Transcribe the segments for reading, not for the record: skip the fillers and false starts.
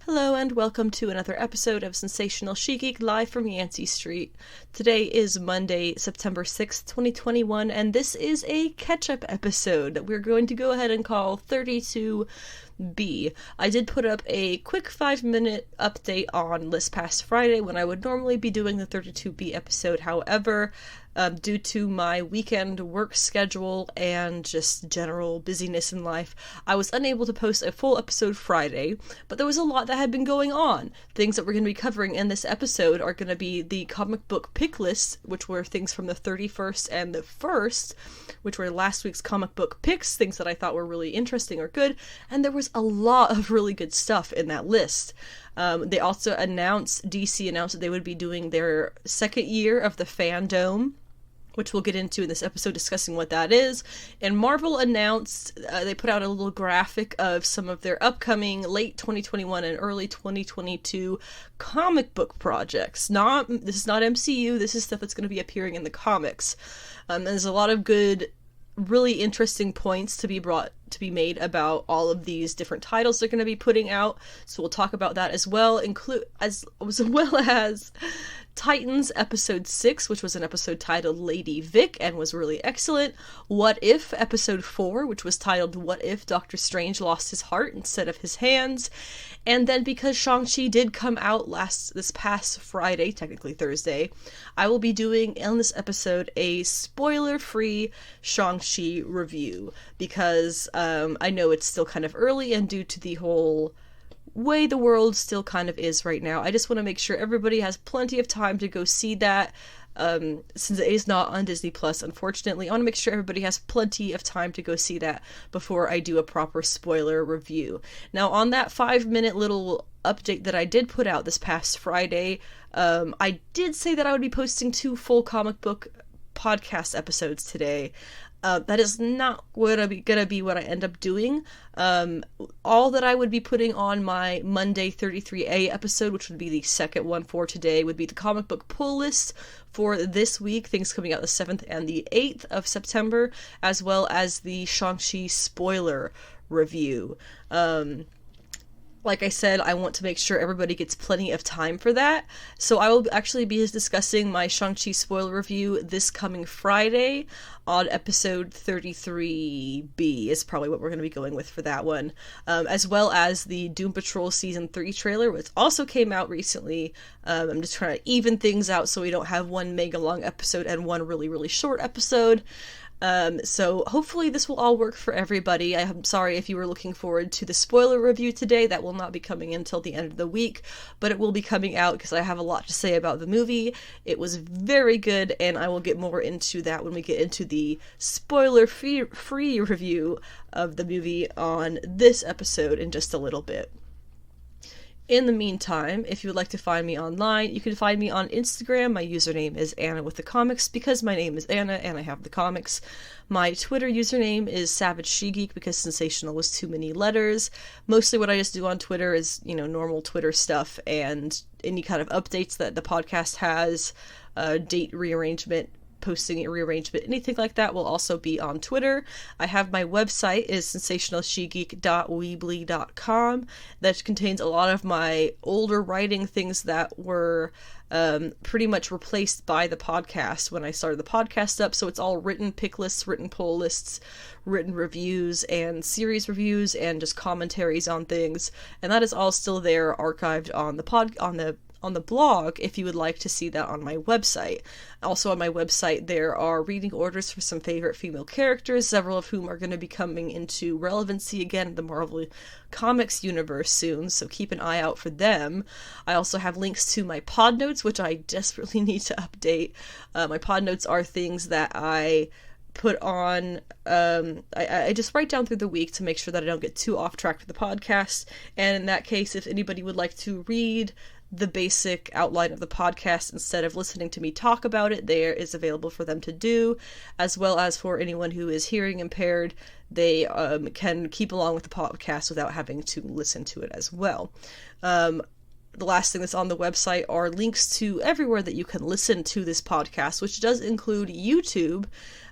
Hello and welcome to another episode of Sensational She-Geek live from Yancey Street. Today is Monday, September 6th, 2021, and this is a catch-up episode that we're going to go ahead and call 32B. I did put up a quick 5-minute update on this past Friday when I would normally be doing the 32B episode. However, due to my weekend work schedule and just general busyness in life, I was unable to post a full episode Friday, but there was a lot that had been going on. Things that we're going to be covering in this episode are going to be the comic book pick lists, which were things from the 31st and the 1st, which were last week's comic book picks, things that I thought were really interesting or good, and there was a lot of really good stuff in that list. They also DC announced that they would be doing their second year of the Fandome, which we'll get into in this episode discussing what that is. And Marvel announced, they put out a little graphic of some of their upcoming late 2021 and early 2022 comic book projects. This is not MCU, this is stuff that's going to be appearing in the comics. And there's a lot of good, really interesting points to be made about all of these different titles they're going to be putting out. So we'll talk about that as well, as well as Titans Episode 6, which was an episode titled Lady Vic and was really excellent. What If Episode 4, which was titled What If Doctor Strange Lost His Heart Instead of His Hands. And then because Shang-Chi did come out this past Friday, technically Thursday, I will be doing in this episode a spoiler-free Shang-Chi review because I know it's still kind of early, and due to the whole way the world still kind of is right now, I just want to make sure everybody has plenty of time to go see that. Since it is not on Disney Plus, unfortunately, I want to make sure everybody has plenty of time to go see that before I do a proper spoiler review. Now, on that 5-minute little update that I did put out this past Friday, I did say that I would be posting 2 full comic book podcast episodes today. That is not gonna be what I end up doing. All that I would be putting on my Monday 33A episode, which would be the second one for today, would be the comic book pull list for this week, things coming out the 7th and the 8th of September, as well as the Shang-Chi spoiler review. Like I said, I want to make sure everybody gets plenty of time for that. So I will actually be discussing my Shang-Chi spoiler review this coming Friday on episode 33B is probably what we're going to be going with for that one. As well as the Doom Patrol Season 3 trailer, which also came out recently. I'm just trying to even things out so we don't have one mega long episode and one really, really short episode. So hopefully this will all work for everybody. I'm sorry if you were looking forward to the spoiler review today. That will not be coming until the end of the week, but it will be coming out because I have a lot to say about the movie. It was very good, and I will get more into that when we get into the spoiler-free review of the movie on this episode in just a little bit. In the meantime, if you would like to find me online, you can find me on Instagram. My username is Anna with the Comics because my name is Anna and I have the comics. My Twitter username is Savage She-Geek because sensational was too many letters. Mostly what I just do on Twitter is, normal Twitter stuff and any kind of updates that the podcast has, date rearrangement, posting a rearrangement, anything like that will also be on Twitter. I have my website is sensationalshegeek.weebly.com that contains a lot of my older writing, things that were pretty much replaced by the podcast when I started the podcast up. So it's all written pick lists, written poll lists, written reviews, and series reviews, and just commentaries on things. And that is all still there, archived on the blog if you would like to see that on my website. Also on my website there are reading orders for some favorite female characters, several of whom are going to be coming into relevancy again in the Marvel Comics universe soon, so keep an eye out for them. I also have links to my pod notes, which I desperately need to update. My pod notes are things that I put on, I just write down through the week to make sure that I don't get too off track with the podcast, and in that case, if anybody would like to read the basic outline of the podcast instead of listening to me talk about it, there is available for them to do, as well as for anyone who is hearing impaired, they can keep along with the podcast without having to listen to it as well. The last thing that's on the website are links to everywhere that you can listen to this podcast, which does include YouTube,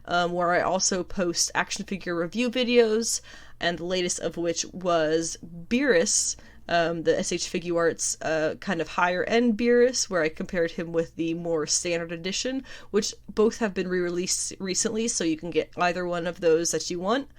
where I also post action figure review videos, and the latest of which was Beerus, the SH Figuarts kind of higher end Beerus, where I compared him with the more standard edition, which both have been re-released recently, so you can get either one of those that you want.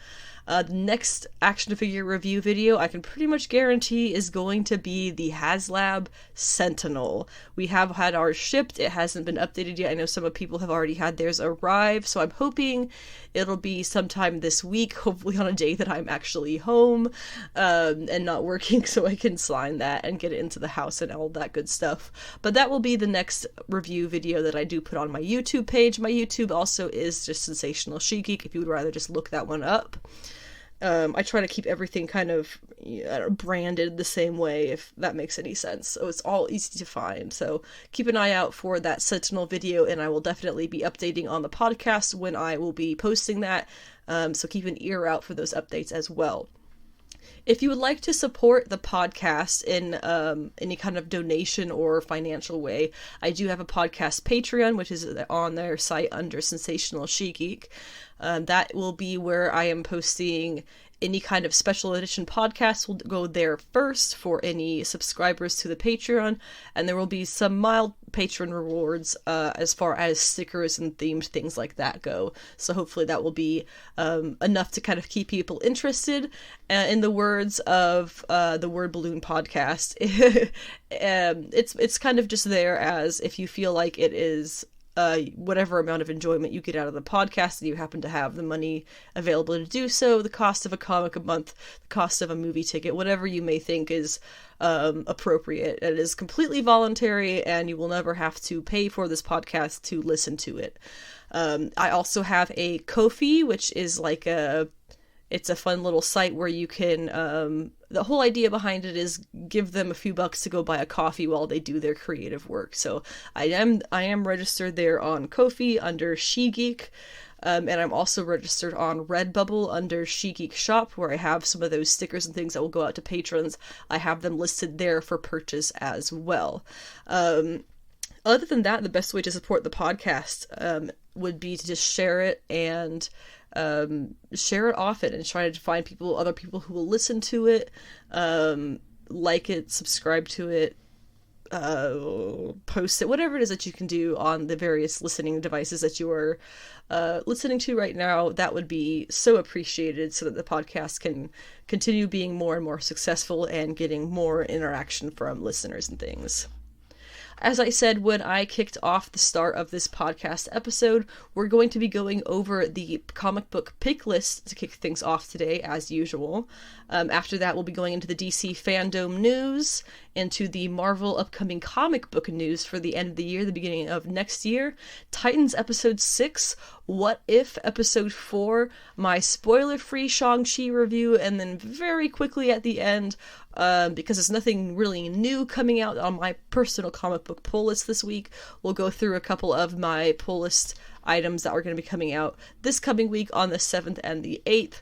The next action figure review video I can pretty much guarantee is going to be the HasLab Sentinel. We have had ours shipped. It hasn't been updated yet. I know some people have already had theirs arrive, so I'm hoping it'll be sometime this week, hopefully on a day that I'm actually home and not working, so I can sign that and get it into the house and all that good stuff. But that will be the next review video that I do put on my YouTube page. My YouTube also is just Sensational She-Geek, if you would rather just look that one up. I try to keep everything kind of branded the same way, if that makes any sense, so it's all easy to find. So keep an eye out for that Sentinel video, and I will definitely be updating on the podcast when I will be posting that, so keep an ear out for those updates as well. If you would like to support the podcast in any kind of donation or financial way, I do have a podcast Patreon, which is on their site under Sensational She-Geek. That will be where I am posting any kind of special edition podcasts will go there first for any subscribers to the Patreon, and there will be some mild patron rewards as far as stickers and themed things like that go. So hopefully that will be enough to kind of keep people interested. In the words of the Word Balloon podcast, it's kind of just there as if you feel like it is whatever amount of enjoyment you get out of the podcast and you happen to have the money available to do so, the cost of a comic a month, the cost of a movie ticket, whatever you may think is appropriate. It is completely voluntary, and you will never have to pay for this podcast to listen to it. I also have a Ko-fi, which is like it's a fun little site where you can, the whole idea behind it is give them a few bucks to go buy a coffee while they do their creative work. So I am registered there on Ko-fi under She-Geek, and I'm also registered on Redbubble under She-Geek Shop, where I have some of those stickers and things that will go out to patrons. I have them listed there for purchase as well. Other than that, the best way to support the podcast would be to just share it and share it often and try to find other people who will listen to it, like it, subscribe to it, post it, whatever it is that you can do on the various listening devices that you are listening to right now. That would be so appreciated, so that the podcast can continue being more and more successful and getting more interaction from listeners and things. As I said when I kicked off the start of this podcast episode, we're going to be going over the comic book pick list to kick things off today, as usual. After that, we'll be going into the DC Fandome news, into the Marvel upcoming comic book news for the end of the year, the beginning of next year, Titans Episode 6, What If Episode 4, my spoiler-free Shang-Chi review, and then very quickly at the end, because there's nothing really new coming out on my personal comic book pull list this week, we'll go through a couple of my pull list items that are going to be coming out this coming week on the 7th and the 8th,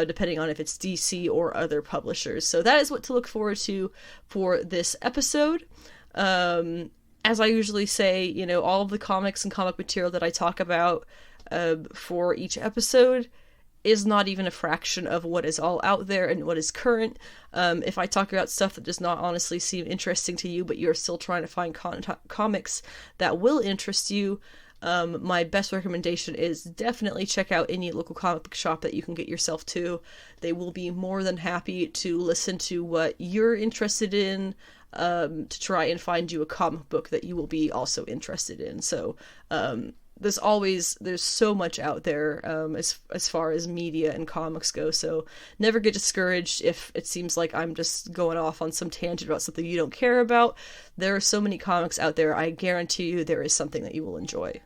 depending on if it's DC or other publishers. So that is what to look forward to for this episode. As I usually say, all of the comics and comic material that I talk about for each episode is not even a fraction of what is all out there and what is current. If I talk about stuff that does not honestly seem interesting to you, but you're still trying to find comics that will interest you, my best recommendation is definitely check out any local comic book shop that you can get yourself to. They will be more than happy to listen to what you're interested in, to try and find you a comic book that you will be also interested in. So, there's so much out there as far as media and comics go, so never get discouraged if it seems like I'm just going off on some tangent about something you don't care about. There are so many comics out there, I guarantee you there is something that you will enjoy.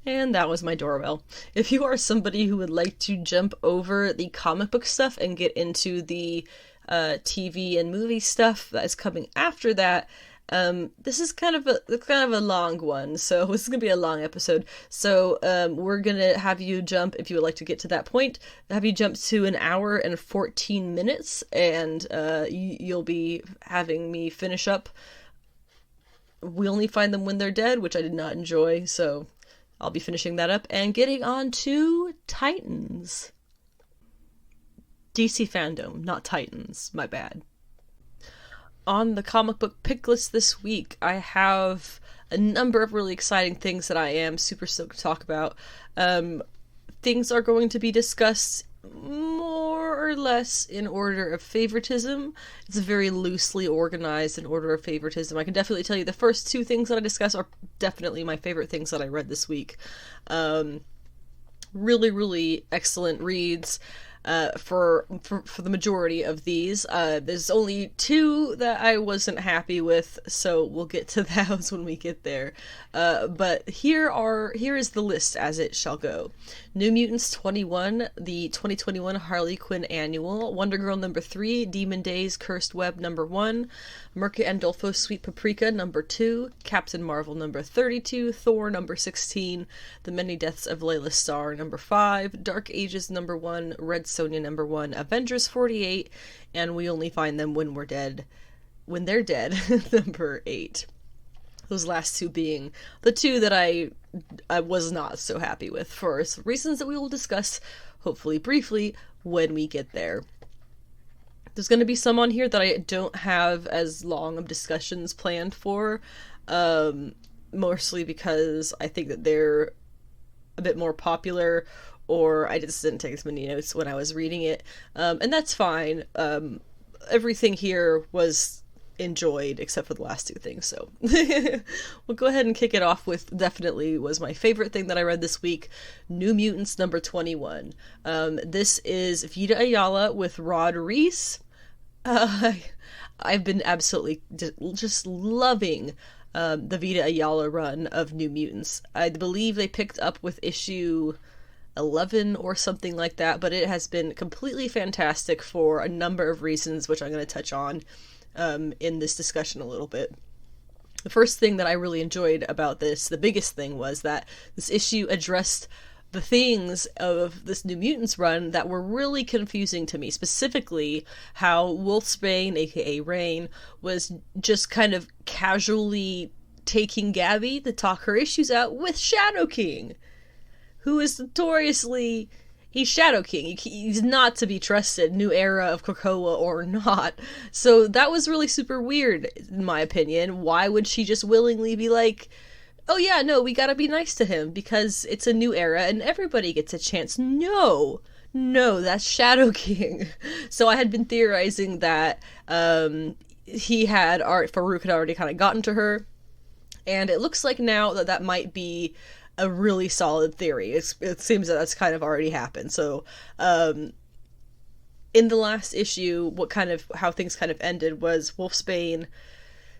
And that was my doorbell. If you are somebody who would like to jump over the comic book stuff and get into the TV and movie stuff that is coming after that, this is kind of a long one, so this is gonna be a long episode. So we're gonna have you jump, if you would like to get to that point, have you jump to 1 hour and 14 minutes, and you'll be having me finish up We Only Find Them When They're Dead, which I did not enjoy, so I'll be finishing that up and getting on to Titans. DC Fandome, not Titans, my bad. on the comic book pick list this week, I have a number of really exciting things that I am super stoked to talk about. Things are going to be discussed more or less in order of favoritism. It's very loosely organized in order of favoritism. I can definitely tell you the first two things that I discuss are definitely my favorite things that I read this week. Really, really excellent reads. For the majority of these. There's only two that I wasn't happy with, so we'll get to those when we get there. But here is the list as it shall go. New Mutants 21, the 2021 Harley Quinn Annual, Wonder Girl number 3, Demon Days Cursed Web number 1, Mirka Andolfo's Sweet Paprika number 2, Captain Marvel number 32, Thor number 16, The Many Deaths of Layla Starr number 5, Dark Ages number 1, Red Sonja number 1, Avengers 48, and We Only Find Them When They're Dead number 8. Those last two being the two that I was not so happy with for reasons that we will discuss, hopefully briefly, when we get there. There's going to be some on here that I don't have as long of discussions planned for, mostly because I think that they're a bit more popular, or I just didn't take as many notes when I was reading it, and that's fine. Everything here was enjoyed except for the last two things, so we'll go ahead and kick it off with definitely was my favorite thing that I read this week, New Mutants number 21. This is Vita Ayala with Rod Reese. I've been absolutely just loving the Vita Ayala run of New Mutants. I believe they picked up with issue 11 or something like that, but it has been completely fantastic for a number of reasons, which I'm going to touch on in this discussion a little bit. The first thing that I really enjoyed about this, the biggest thing, was that this issue addressed the things of this New Mutants run that were really confusing to me, specifically how Wolfsbane, aka Rain, was just kind of casually taking Gabby to talk her issues out with Shadow King, who is notoriously... He's Shadow King. He's not to be trusted, new era of Krakoa or not. So that was really super weird, in my opinion. Why would she just willingly be like, oh yeah, no, we gotta be nice to him because it's a new era and everybody gets a chance? No, that's Shadow King. So I had been theorizing that Farouk had already kind of gotten to her. And it looks like now that might be a really solid theory. It seems that that's kind of already happened. So, in the last issue, how things kind of ended was Wolfsbane,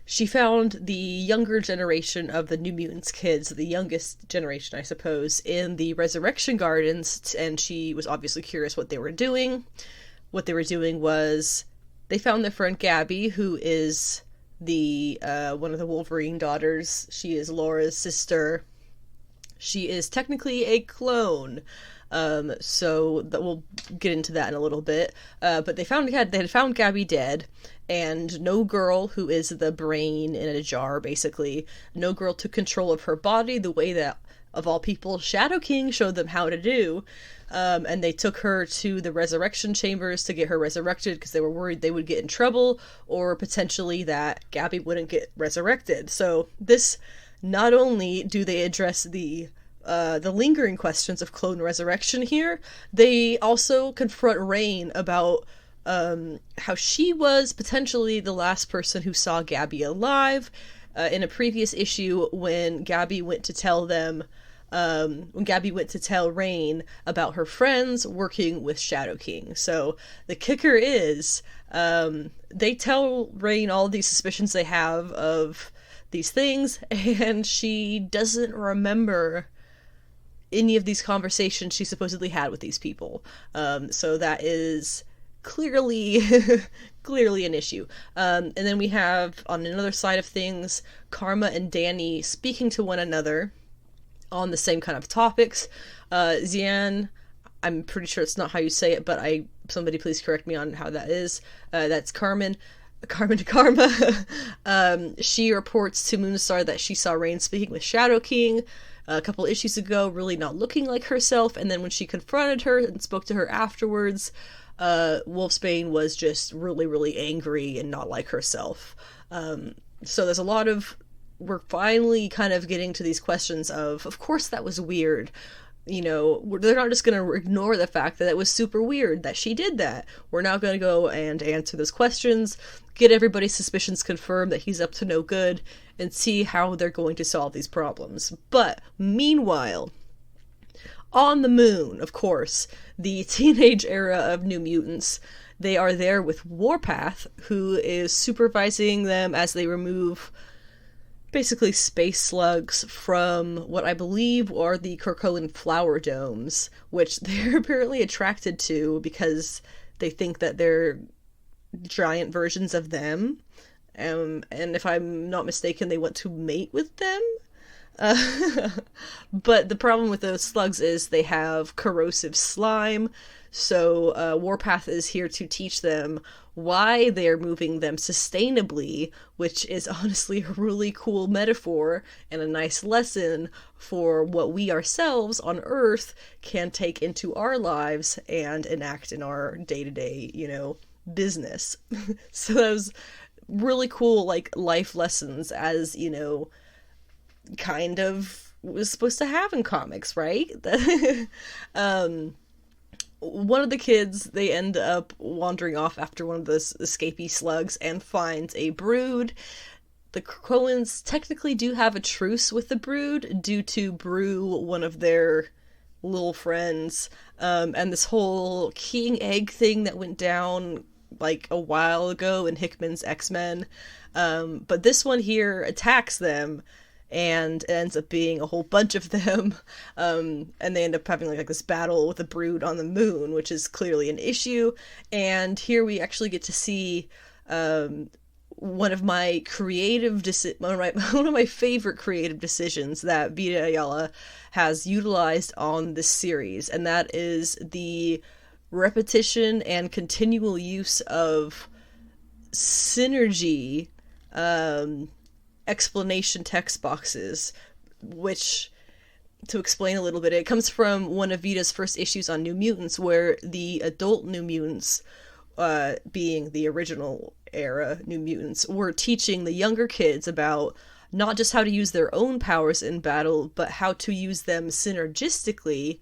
she found the younger generation of the New Mutants kids, the youngest generation, I suppose, in the Resurrection Gardens, and she was obviously curious what they were doing. What they were doing was, they found their friend Gabby, who is the, one of the Wolverine daughters. She is Laura's sister. She is technically a clone, so that we'll get into that in a little bit. But they had found Gabby dead, and no girl, who is the brain in a jar, basically, no girl took control of her body the way that, of all people, Shadow King showed them how to do. And they took her to the resurrection chambers to get her resurrected because they were worried they would get in trouble, or potentially that Gabby wouldn't get resurrected. So this... Not only do they address the lingering questions of clone resurrection here, they also confront Rain about how she was potentially the last person who saw Gabby alive in a previous issue when Gabby went to tell Rain about her friends working with Shadow King. So the kicker is they tell Rain all these suspicions they have of these things, and she doesn't remember any of these conversations she supposedly had with these people. So that is clearly an issue. And then we have, on another side of things, Karma and Danny speaking to one another on the same kind of topics. Xian, I'm pretty sure it's not how you say it, but somebody please correct me on how that is. That's Carmen to Karma. She reports to Moonstar that she saw Rain speaking with Shadow King a couple issues ago, really not looking like herself, and then when she confronted her and spoke to her afterwards, Wolfsbane was just really, really angry and not like herself. So there's a lot of, we're finally kind of getting to these questions of course that was weird. You know, they're not just going to ignore the fact that it was super weird that she did that. We're now going to go and answer those questions, get everybody's suspicions confirmed that he's up to no good, and see how they're going to solve these problems. But meanwhile, on the moon, of course, the teenage era of New Mutants, they are there with Warpath, who is supervising them as they remove basically space slugs from what I believe are the Krakoan flower domes, which they're apparently attracted to because they think that they're giant versions of them. And if I'm not mistaken, they want to mate with them. But the problem with those slugs is they have corrosive slime, so Warpath is here to teach them why they're moving them sustainably, which is honestly a really cool metaphor and a nice lesson for what we ourselves on Earth can take into our lives and enact in our day-to-day, business. So that was really cool, like, life lessons as, kind of was supposed to have in comics, right? One of the kids, they end up wandering off after one of those escapee slugs and finds a brood. The Krakoans technically do have a truce with the brood due to Brew, one of their little friends, and this whole king egg thing that went down like a while ago in Hickman's X-Men. But this one here attacks them, and it ends up being a whole bunch of them, and they end up having like this battle with a brood on the moon, which is clearly an issue. And here we actually get to see one of my favorite creative decisions that Vita Ayala has utilized on this series, and that is the repetition and continual use of synergy explanation text boxes, which, to explain a little bit, it comes from one of Vita's first issues on New Mutants, where the adult New Mutants, being the original era New Mutants, were teaching the younger kids about not just how to use their own powers in battle, but how to use them synergistically,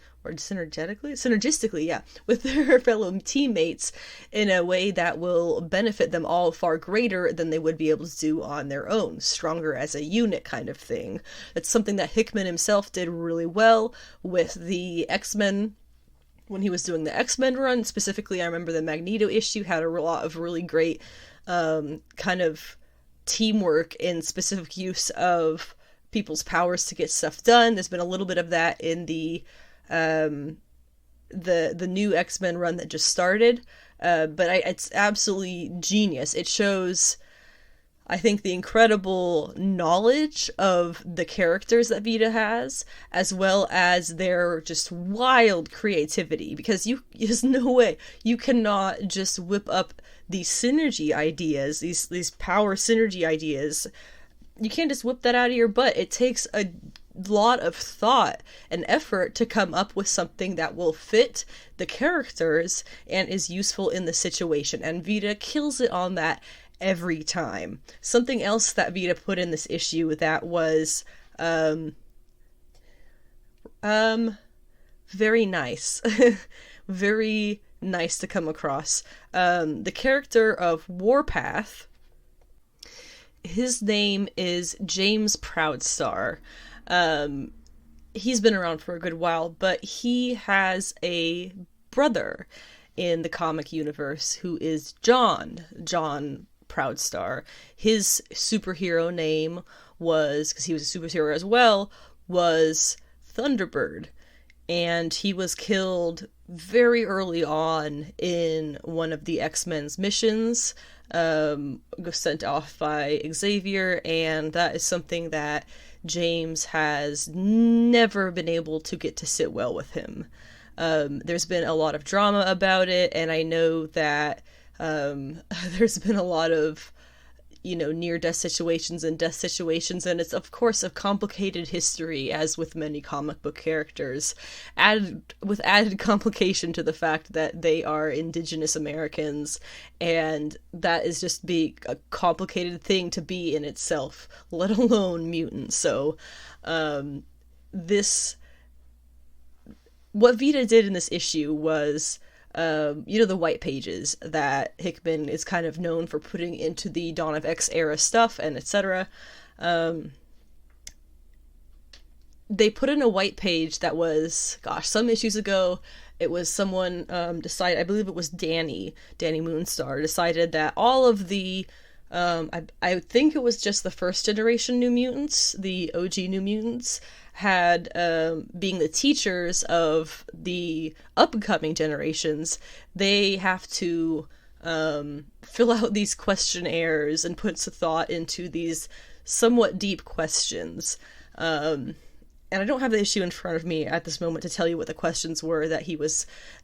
with their fellow teammates in a way that will benefit them all far greater than they would be able to do on their own. Stronger as a unit kind of thing. It's something that Hickman himself did really well with the X-Men. When he was doing the X-Men run, specifically, I remember the Magneto issue had a lot of really great kind of teamwork and specific use of people's powers to get stuff done. There's been a little bit of that in the new X-Men run that just started, but it's absolutely genius. It shows, I think, the incredible knowledge of the characters that Vita has, as well as their just wild creativity, because there's no way you cannot just whip up these synergy ideas, these power synergy ideas. You can't just whip that out of your butt. It takes a lot of thought and effort to come up with something that will fit the characters and is useful in the situation, and Vita kills it on that every time. Something else that Vita put in this issue that was very nice very nice to come across. The character of Warpath, his name is James Proudstar. He's been around for a good while, but he has a brother in the comic universe who is John Proudstar. His superhero name was, because he was a superhero as well, was Thunderbird. And he was killed very early on in one of the X-Men's missions, sent off by Xavier, and that is something that James has never been able to get to sit well with him. There's been a lot of drama about it, and I know that there's been a lot of, near-death situations and death situations, and it's, of course, a complicated history, as with many comic book characters, with added complication to the fact that they are Indigenous Americans, and that is just a complicated thing to be in itself, let alone mutants. So, what Vita did in this issue was, the white pages that Hickman is kind of known for putting into the Dawn of X era stuff and etc. They put in a white page that was, some issues ago, it was someone decided, I believe it was Danny Moonstar, decided that all of the, I think it was just the first generation New Mutants, the OG New Mutants, had, being the teachers of the upcoming generations, they have to fill out these questionnaires and put some thought into these somewhat deep questions. And I don't have the issue in front of me at this moment to tell you what the questions were that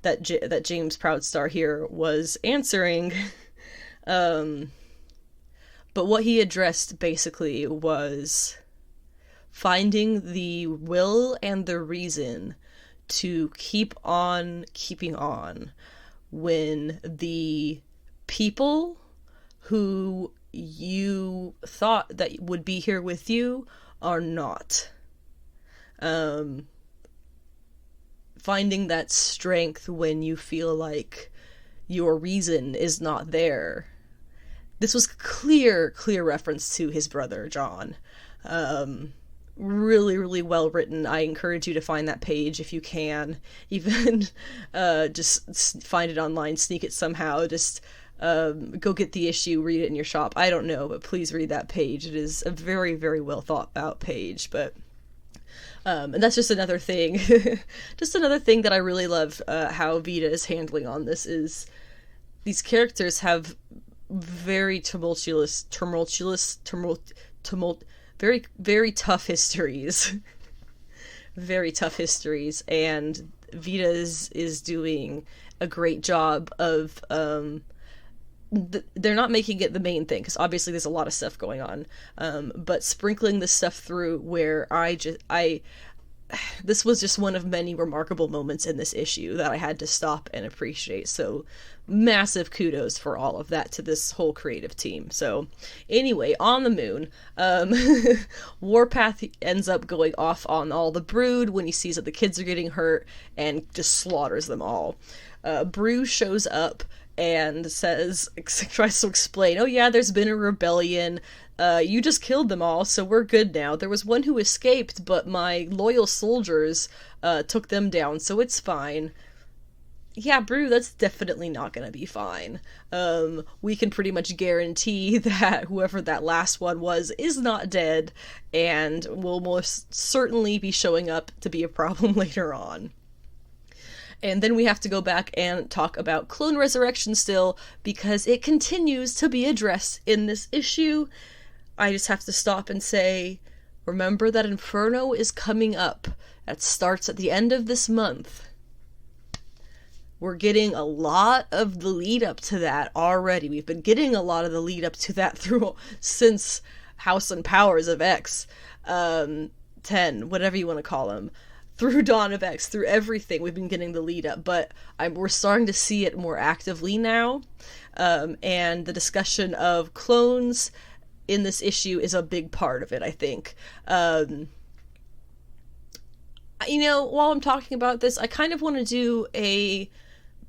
that James Proudstar here was answering. But what he addressed basically was finding the will and the reason to keep on keeping on when the people who you thought that would be here with you are not. Finding that strength when you feel like your reason is not there. This was clear reference to his brother, John. Really, really well written. I encourage you to find that page if you can. Even just find it online, sneak it somehow. Just go get the issue, read it in your shop. I don't know, but please read that page. It is a very, very well thought out page. But and that's just another thing. Just another thing that I really love how Vita is handling on this is these characters have very very, very tough histories. Very tough histories, and Vita is doing a great job of, they're not making it the main thing, because obviously there's a lot of stuff going on, but sprinkling this stuff through where this was just one of many remarkable moments in this issue that I had to stop and appreciate. So massive kudos for all of that to this whole creative team. So anyway, on the moon, Warpath ends up going off on all the Brood when he sees that the kids are getting hurt and just slaughters them all. Brew shows up and tries to explain, oh yeah, there's been a rebellion, you just killed them all, so we're good now. There was one who escaped, but my loyal soldiers took them down, so it's fine. Yeah, Brew, that's definitely not gonna be fine. We can pretty much guarantee that whoever that last one was is not dead, and will most certainly be showing up to be a problem later on. And then we have to go back and talk about Clone Resurrection still, because it continues to be addressed in this issue. I just have to stop and say, remember that Inferno is coming up. That starts at the end of this month. We're getting a lot of the lead up to that already. We've been getting a lot of the lead up to that since House and Powers of X, 10, whatever you want to call them. Through Dawn of X, through everything, we've been getting the lead up, but we're starting to see it more actively now, and the discussion of clones in this issue is a big part of it, I think. While I'm talking about this, I kind of want to do a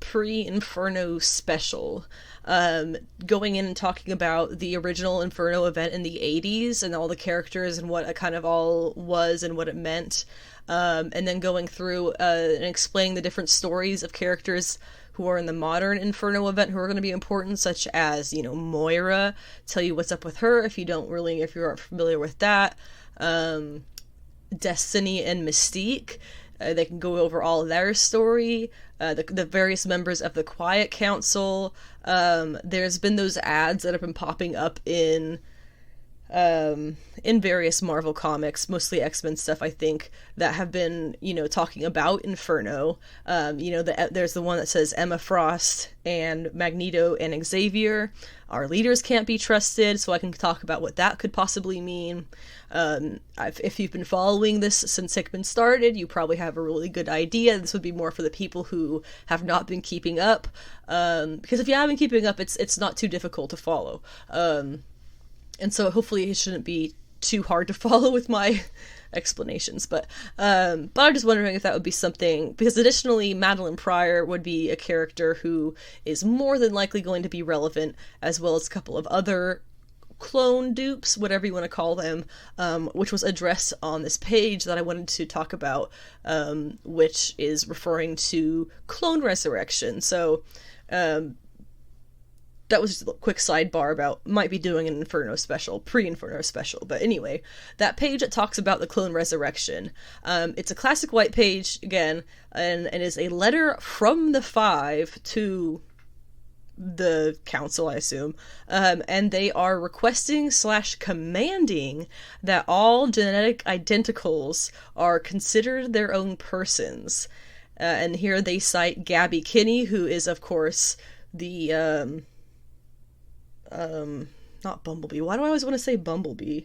pre-Inferno special, going in and talking about the original Inferno event in the 80s and all the characters and what it kind of all was and what it meant. And then going through and explaining the different stories of characters who are in the modern Inferno event who are going to be important, such as, Moira, tell you what's up with her if you aren't familiar with that. Destiny and Mystique, they can go over all their story. The various members of the Quiet Council. There's been those ads that have been popping up in in various Marvel comics, mostly X-Men stuff, I think, that have been, talking about Inferno. There's the one that says Emma Frost and Magneto and Xavier. Our leaders can't be trusted, so I can talk about what that could possibly mean. If you've been following this since Hickman started, you probably have a really good idea. This would be more for the people who have not been keeping up. Because if you have been keeping up, it's not too difficult to follow. And so hopefully it shouldn't be too hard to follow with my explanations. But I'm just wondering if that would be something, because additionally, Madeline Pryor would be a character who is more than likely going to be relevant, as well as a couple of other clone dupes, whatever you want to call them, which was addressed on this page that I wanted to talk about, which is referring to clone resurrection. So, that was just a quick sidebar about might be doing an Inferno special, pre-Inferno special. But anyway, that page that talks about the clone resurrection, it's a classic white page, again, and it is a letter from the Five to the council, I assume, and they are requesting / commanding that all genetic identicals are considered their own persons. And here they cite Gabby Kinney, who is, of course, the not Bumblebee. Why do I always want to say Bumblebee?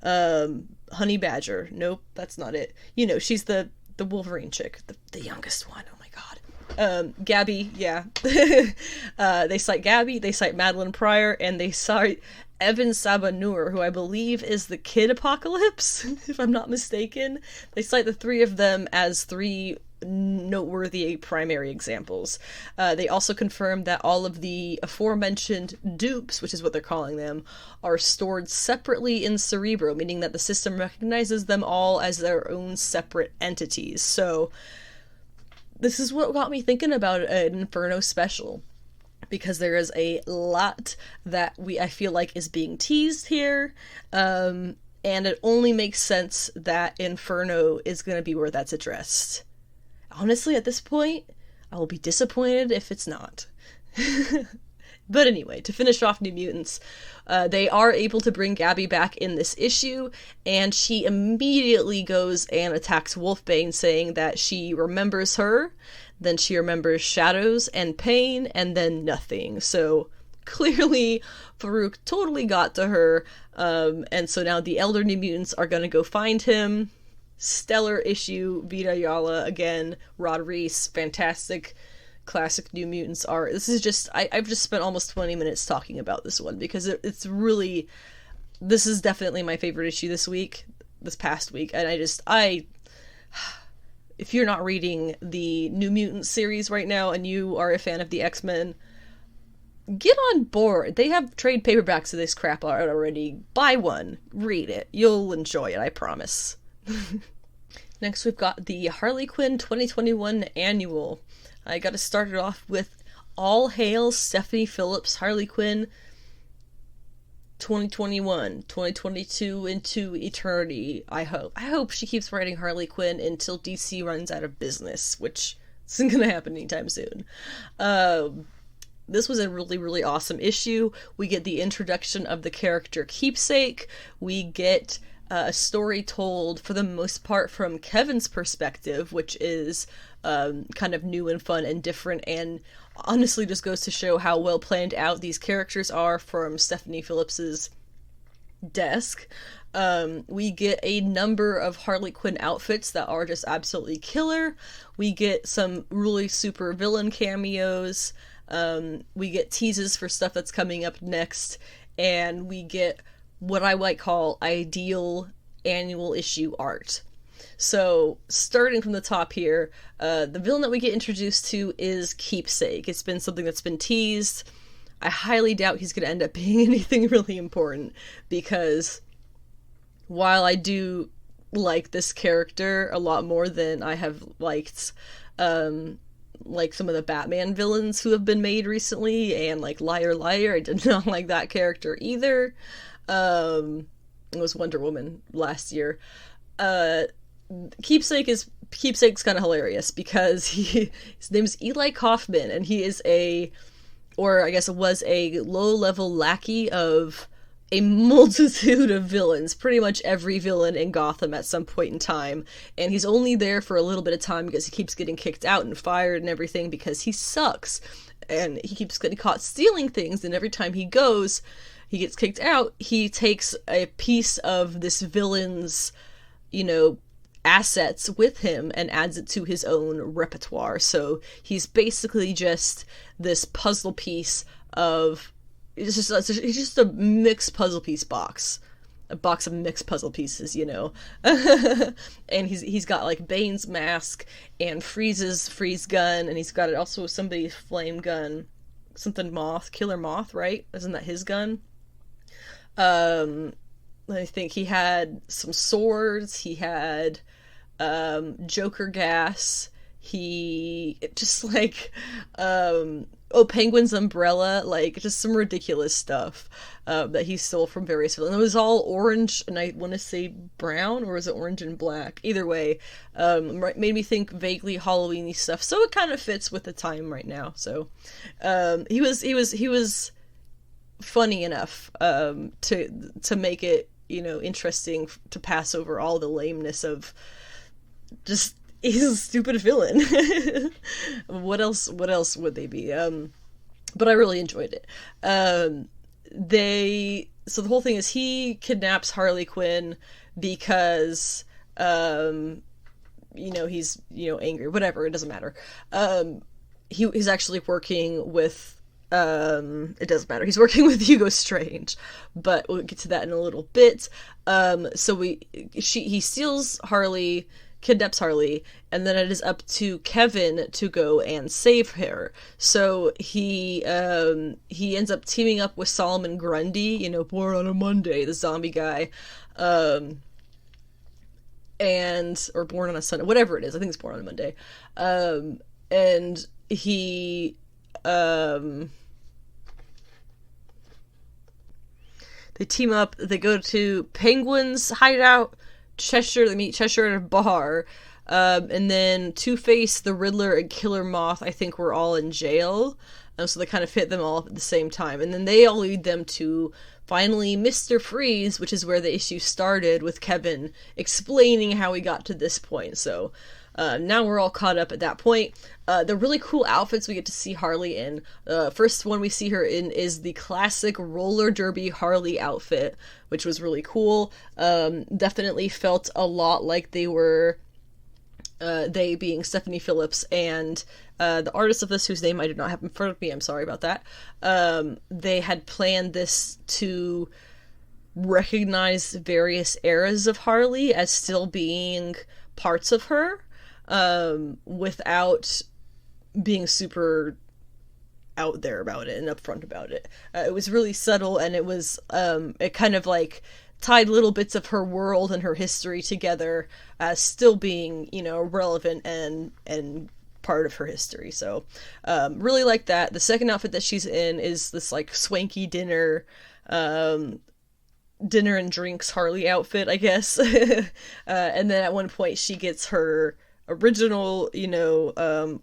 Honey Badger. Nope, that's not it. She's the Wolverine chick, the youngest one. Oh my god. Gabby, yeah. They cite Gabby, they cite Madeline Pryor, and they cite Evan Sabanur, who I believe is the Kid Apocalypse, if I'm not mistaken. They cite the three of them as three noteworthy primary examples. They also confirmed that all of the aforementioned dupes, which is what they're calling them, are stored separately in Cerebro, meaning that the system recognizes them all as their own separate entities. So this is what got me thinking about an Inferno special, because there is a lot that I feel like is being teased here, and it only makes sense that Inferno is going to be where that's addressed. Honestly, at this point, I will be disappointed if it's not. But anyway, to finish off New Mutants, they are able to bring Gabby back in this issue, and she immediately goes and attacks Wolfbane, saying that she remembers her, then she remembers shadows and pain, and then nothing. So clearly, Farouk totally got to her, and so now the Elder New Mutants are going to go find him. Stellar issue, Vita Ayala again, Rod Reese, fantastic, classic New Mutants art. This is just, I've just spent almost 20 minutes talking about this one, because it's really, this is definitely my favorite issue this past week, and if you're not reading the New Mutants series right now, and you are a fan of the X-Men, get on board. They have trade paperbacks of this crap already. Buy one, read it, you'll enjoy it, I promise. Next, we've got the Harley Quinn 2021 Annual. I got to start it off with All Hail Stephanie Phillips, Harley Quinn 2021, 2022 into eternity, I hope. I hope she keeps writing Harley Quinn until DC runs out of business, which isn't going to happen anytime soon. This was a really, really awesome issue. We get the introduction of the character Keepsake. We get a story told, for the most part, from Kevin's perspective, which is kind of new and fun and different, and honestly just goes to show how well planned out these characters are from Stephanie Phillips's desk. We get a number of Harley Quinn outfits that are just absolutely killer. We get some really super villain cameos. We get teases for stuff that's coming up next, and we get what I might call ideal annual issue art. So, starting from the top here, the villain that we get introduced to is Keepsake. It's been something that's been teased. I highly doubt he's going to end up being anything really important, because while I do like this character a lot more than I have liked, like some of the Batman villains who have been made recently, and like Liar Liar, I did not like that character either. It was Wonder Woman last year. Keepsake's kind of hilarious, because his name is Eli Kaufman, and he is was a low-level lackey of a multitude of villains, pretty much every villain in Gotham at some point in time, and he's only there for a little bit of time because he keeps getting kicked out and fired and everything because he sucks, and he keeps getting caught stealing things, and every time he gets kicked out, he takes a piece of this villain's, assets with him and adds it to his own repertoire. So he's basically just this puzzle piece of he's just a mixed puzzle piece box. A box of mixed puzzle pieces, and he's got like Bane's mask and Freeze's freeze gun, and he's got also somebody's flame gun, something Killer Moth, right? Isn't that his gun? I think he had some swords. He had Joker gas. He just like Penguin's umbrella, like just some ridiculous stuff that he stole from various villains. It was all orange, and I want to say brown, or was it orange and black? Either way, made me think vaguely Halloween-y stuff. So it kind of fits with the time right now. So he was funny enough to make it interesting to pass over all the lameness of just he's a stupid villain. What else would they be? But I really enjoyed it. So the whole thing is he kidnaps Harley Quinn because he's angry, whatever, it doesn't matter. He's actually working with it doesn't matter. He's working with Hugo Strange, but we'll get to that in a little bit. So he steals Harley, kidnaps Harley, and then it is up to Kevin to go and save her. So he ends up teaming up with Solomon Grundy, born on a Monday, the zombie guy, or born on a Sunday, whatever it is. I think it's born on a Monday. And he they team up, they go to Penguin's hideout, Cheshire, they meet Cheshire at a bar, and then Two-Face, the Riddler, and Killer Moth, I think, were all in jail, so they kind of hit them all up at the same time, and then they all lead them to, finally, Mr. Freeze, which is where the issue started, with Kevin explaining how he got to this point. So now we're all caught up at that point. The really cool outfits we get to see Harley in. First one we see her in is the classic roller derby Harley outfit, which was really cool. Definitely felt a lot like they were, they being Stephanie Phillips and the artist of this, whose name I do not have in front of me, I'm sorry about that. They had planned this to recognize various eras of Harley as still being parts of her, without being super out there about it and upfront about it. It was really subtle, and it was it kind of like tied little bits of her world and her history together as still being relevant and part of her history. So really like that. The second outfit that she's in is this like swanky dinner and drinks Harley outfit, I guess. And then at one point she gets her original,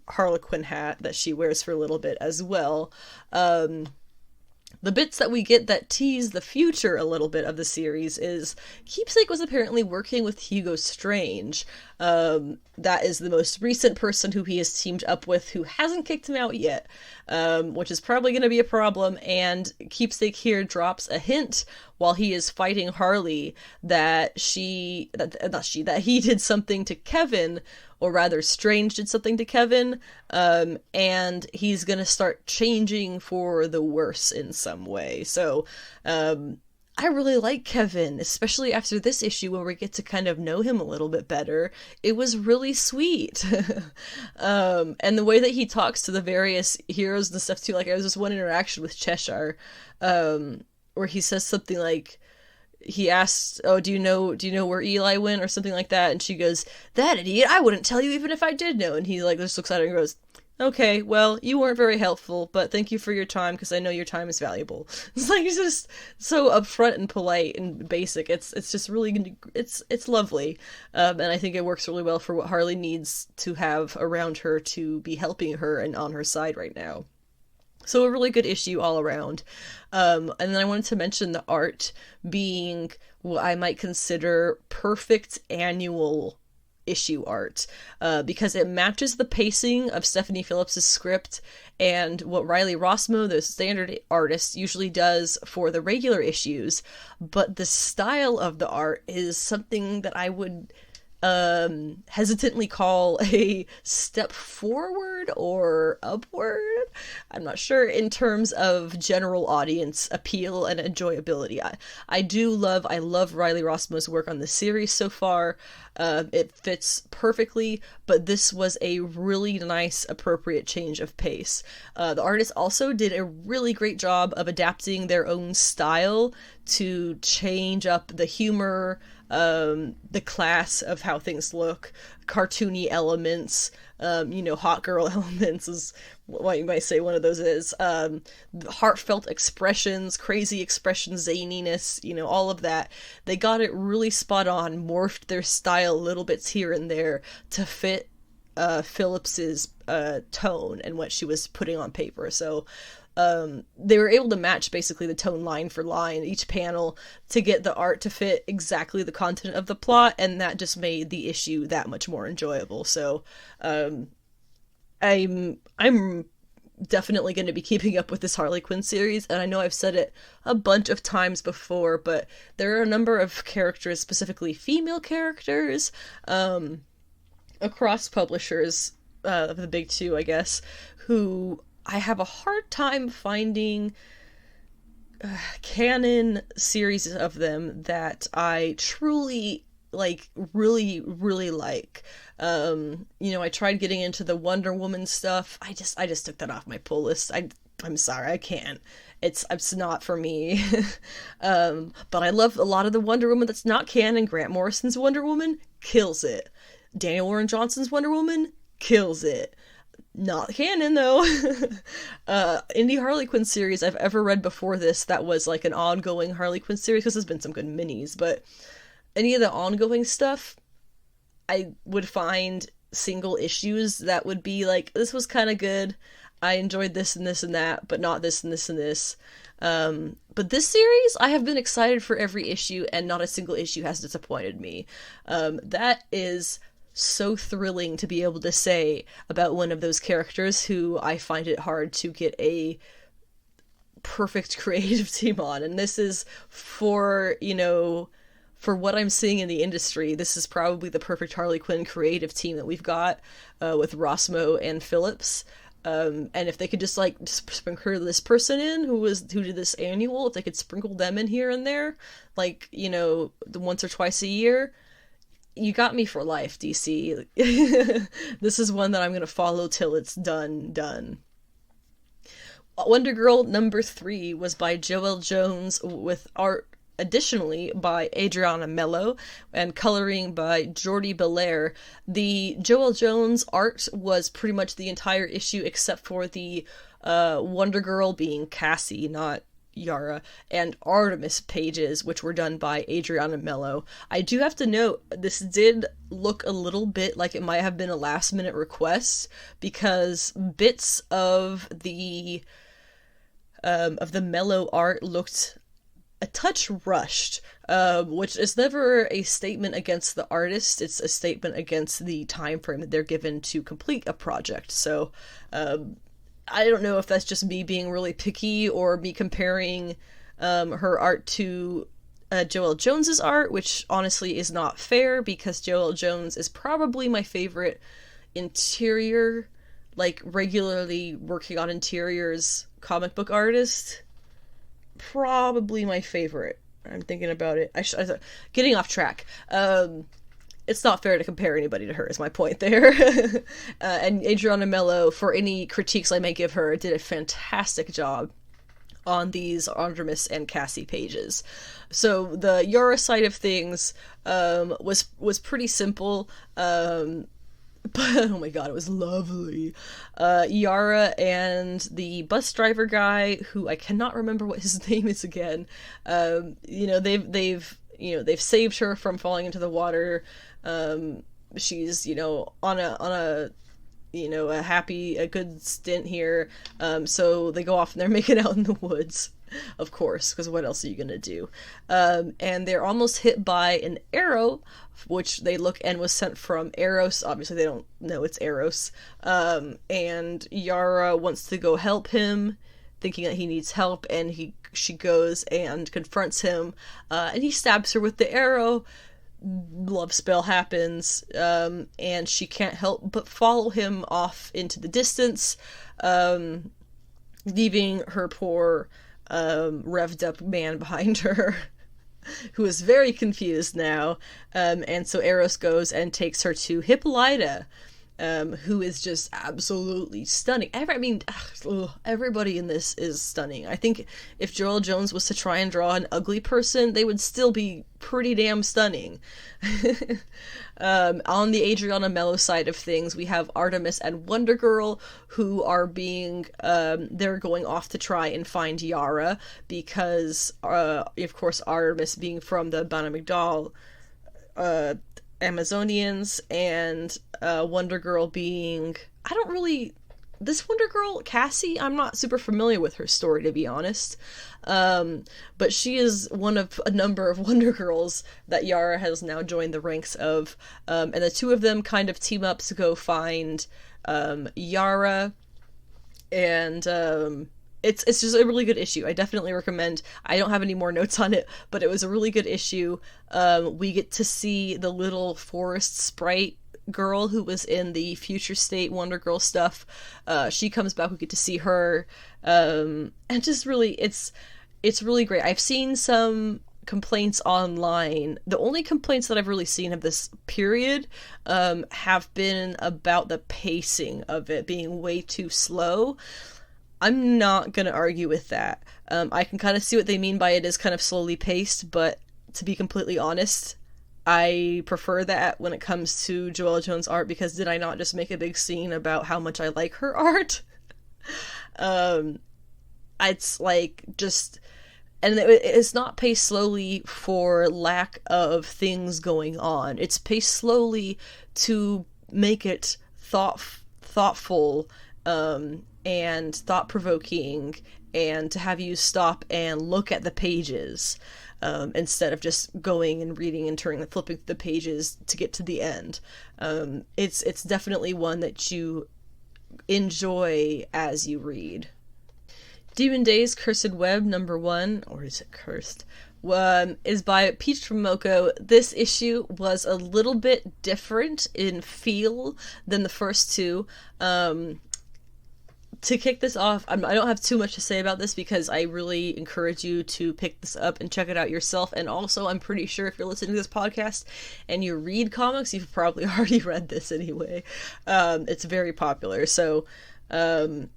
Harlequin hat that she wears for a little bit as well. The bits that we get that tease the future a little bit of the series is Keepsake was apparently working with Hugo Strange. That is the most recent person who he has teamed up with who hasn't kicked him out yet, which is probably going to be a problem. And Keepsake here drops a hint while he is fighting Harley that he did something to Kevin, or rather Strange did something to Kevin, and he's gonna start changing for the worse in some way. So I really like Kevin, especially after this issue where we get to kind of know him a little bit better. It was really sweet. And the way that he talks to the various heroes and stuff too, like there was this one interaction with Cheshire, where he says something like, he asks, "Oh, do you know where Eli went?" or something like that, and she goes, "That idiot, I wouldn't tell you even if I did know." And he like just looks at her and goes, "Okay, well, you weren't very helpful, but thank you for your time, because I know your time is valuable." It's like, he's just so upfront and polite and basic. It's just really, it's lovely. And I think it works really well for what Harley needs to have around her to be helping her and on her side right now. So a really good issue all around. And then I wanted to mention the art being what I might consider perfect annual issue art, because it matches the pacing of Stephanie Phillips's script and what Riley Rossmo, the standard artist, usually does for the regular issues. But the style of the art is something that I would hesitantly call a step forward or upward. I'm not sure in terms of general audience appeal and enjoyability. I love Riley Rossmo's work on the series so far. It fits perfectly, but this was a really nice, appropriate change of pace. The artists also did a really great job of adapting their own style to change up the humor, the class of how things look, cartoony elements, hot girl elements is what you might say one of those is, heartfelt expressions, crazy expressions, zaniness, all of that. They got it really spot on, morphed their style little bits here and there to fit Phillips's tone and what she was putting on paper. So they were able to match basically the tone line for line, each panel, to get the art to fit exactly the content of the plot, and that just made the issue that much more enjoyable. So I'm definitely going to be keeping up with this Harley Quinn series, and I know I've said it a bunch of times before, but there are a number of characters, specifically female characters, across publishers, of the big two, I guess, who I have a hard time finding canon series of them that I truly really, really like. I tried getting into the Wonder Woman stuff. I just took that off my pull list. I'm sorry, I can't. It's not for me. But I love a lot of the Wonder Woman that's not canon. Grant Morrison's Wonder Woman kills it. Daniel Warren Johnson's Wonder Woman kills it. Not canon, though. Any Harley Quinn series I've ever read before this that was like an ongoing Harley Quinn series, because there's been some good minis, but any of the ongoing stuff, I would find single issues that would be like, this was kind of good, I enjoyed this and this and that, but not this and this and this. But this series, I have been excited for every issue, and not a single issue has disappointed me. That is so thrilling to be able to say about one of those characters who I find it hard to get a perfect creative team on. And this is for what I'm seeing in the industry, this is probably the perfect Harley Quinn creative team that we've got, with Rossmo and Phillips. And if they could just sprinkle this person in who did this annual, if they could sprinkle them in here and there, the once or twice a year, you got me for life, DC. This is one that I'm going to follow till it's done. Wonder Girl number 3 was by Joelle Jones, with art additionally by Adriana Mello and coloring by Jordi Belair. The Joelle Jones art was pretty much the entire issue except for the Wonder Girl being Cassie, not Yara, and Artemis pages, which were done by Adriana Mello. I do have to note, this did look a little bit like it might have been a last minute request, because bits of the Mello art looked a touch rushed, which is never a statement against the artist, it's a statement against the time frame that they're given to complete a project. So I don't know if that's just me being really picky, or me comparing her art to Joelle Jones's art, which honestly is not fair, because Joelle Jones is probably my favorite interior, regularly working on interiors comic book artist. Probably my favorite. I'm thinking about it. Getting off track. It's not fair to compare anybody to her, is my point there. And Adriana Mello, for any critiques I may give her, did a fantastic job on these Artemis and Cassie pages. So the Yara side of things was pretty simple, but oh my god, it was lovely. Yara and the bus driver guy, who I cannot remember what his name is again, they've saved her from falling into the water. She's, on a a good stint here. So they go off and they're making out in the woods, of course, because what else are you gonna do? And they're almost hit by an arrow, which they look and was sent from Eros. Obviously, they don't know it's Eros. And Yara wants to go help him, thinking that he needs help, and she goes and confronts him, and he stabs her with the arrow. Love spell happens, and she can't help but follow him off into the distance, leaving her poor revved up man behind her, who is very confused now. And so Eros goes and takes her to Hippolyta, who is just absolutely stunning. Everybody in this is stunning. I think if Joelle Jones was to try and draw an ugly person, they would still be pretty damn stunning. On the Adriana Mello side of things, we have Artemis and Wonder Girl, who are they're going off to try and find Yara, because, of course, Artemis being from the Banamigdal Amazonians, and Wonder Girl being... This Wonder Girl, Cassie, I'm not super familiar with her story, to be honest. But she is one of a number of Wonder Girls that Yara has now joined the ranks of. And the two of them kind of team up to go find Yara. And it's just a really good issue. I definitely recommend. I don't have any more notes on it, but it was a really good issue. We get to see the little forest sprite girl who was in the Future State Wonder Girl stuff. She comes back. We get to see her, and just really, it's really great. I've seen some complaints online. The only complaints that I've really seen of this period have been about the pacing of it being way too slow. I'm not gonna argue with that. I can kind of see what they mean by it is kind of slowly paced, but to be completely honest, I prefer that when it comes to Joelle Jones art, because did I not just make a big scene about how much I like her art? It's like just... And it's not paced slowly for lack of things going on. It's paced slowly to make it thoughtful, and thought-provoking, and to have you stop and look at the pages, instead of just going and reading and flipping the pages to get to the end. It's definitely one that you enjoy as you read. Demon Days Cursed Web #1, or is it cursed, is by Peach Momoko. This issue was a little bit different in feel than the first two. To kick this off, I don't have too much to say about this, because I really encourage you to pick this up and check it out yourself. And also, I'm pretty sure if you're listening to this podcast and you read comics, you've probably already read this anyway. It's very popular. So, to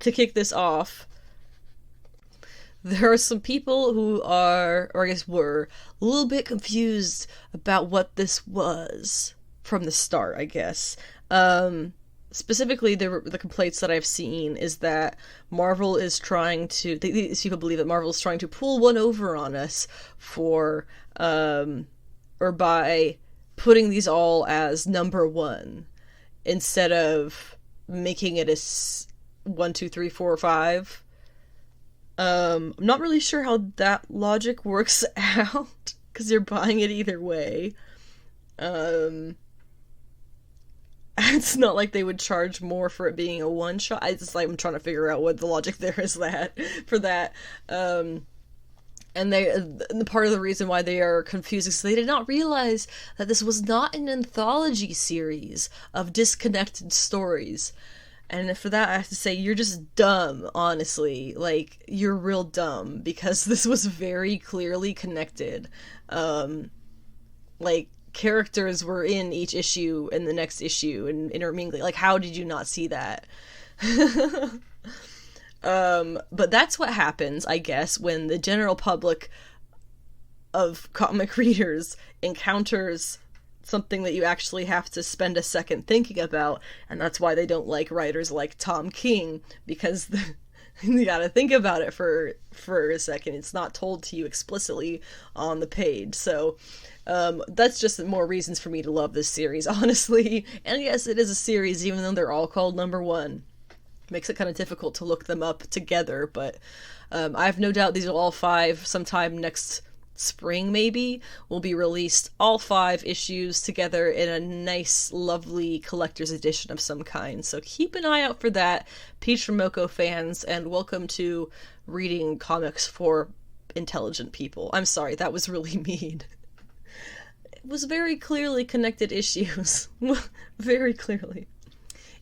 kick this off, there are some people who are, or I guess were, a little bit confused about what this was from the start, I guess. Specifically, the complaints that I've seen is that Marvel is trying to... These people believe that Marvel is trying to pull one over on us for... or by putting these all as #1, instead of making it as 1, 2, 3, 4, 5. I'm not really sure how that logic works out, because you're buying it either way. It's not like they would charge more for it being a one-shot. I'm trying to figure out what the logic there is for that. And the part of the reason why they are confused is they did not realize that this was not an anthology series of disconnected stories. And for that, I have to say, you're just dumb, honestly. Like, you're real dumb, because this was very clearly connected. Characters were in each issue and the next issue and intermingling. Like, how did you not see that? But that's what happens, I guess, when the general public of comic readers encounters something that you actually have to spend a second thinking about, and that's why they don't like writers like Tom King, because You gotta think about it for a second. It's not told to you explicitly on the page, so that's just more reasons for me to love this series, honestly. And yes, it is a series, even though they're all called number one. Makes it kind of difficult to look them up together, but I have no doubt these are all 5 sometime next spring, maybe, will be released, all 5 issues together in a nice, lovely collector's edition of some kind. So keep an eye out for that, Peach from Moko fans, and welcome to reading comics for intelligent people. I'm sorry, that was really mean. It was very clearly connected issues. Very clearly.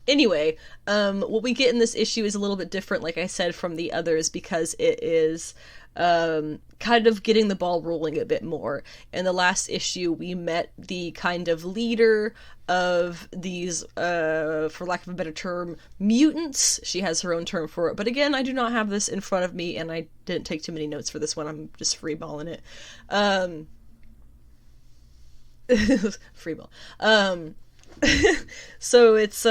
Anyway, what we get in this issue is a little bit different, like I said, from the others, because it is kind of getting the ball rolling a bit more. In the last issue, we met the kind of leader of these, for lack of a better term, mutants. She has her own term for it. But again, I do not have this in front of me, and I didn't take too many notes for this one. I'm just freeballing it. Freeball. So it's,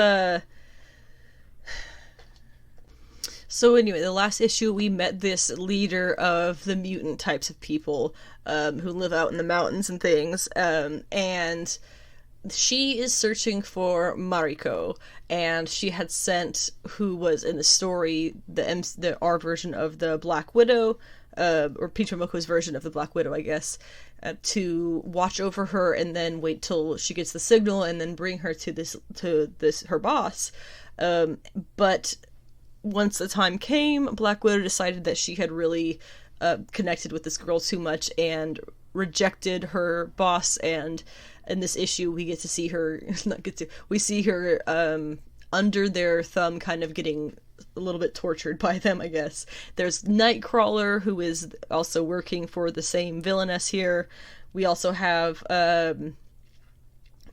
So anyway, the last issue we met this leader of the mutant types of people, who live out in the mountains and things, and she is searching for Mariko, and she had sent, who was in the story, our version of the Black Widow, or Peach Moko's version of the Black Widow, I guess, to watch over her and then wait till she gets the signal and then bring her to this her boss. But once the time came, Black Widow decided that she had really connected with this girl too much and rejected her boss, and in this issue we get to see her we see her under their thumb, kind of getting a little bit tortured by them, I guess. There's Nightcrawler, who is also working for the same villainess here. We also have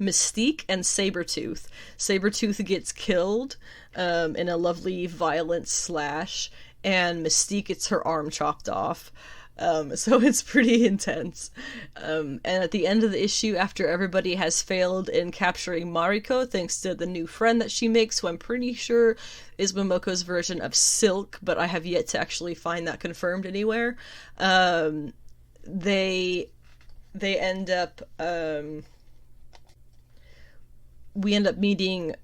Mystique and Sabretooth. Sabretooth gets killed in a lovely violent slash, and Mystique gets her arm chopped off. So it's pretty intense. And at the end of the issue, after everybody has failed in capturing Mariko, thanks to the new friend that she makes, who I'm pretty sure is Momoko's version of Silk, but I have yet to actually find that confirmed anywhere, they end up, we end up meeting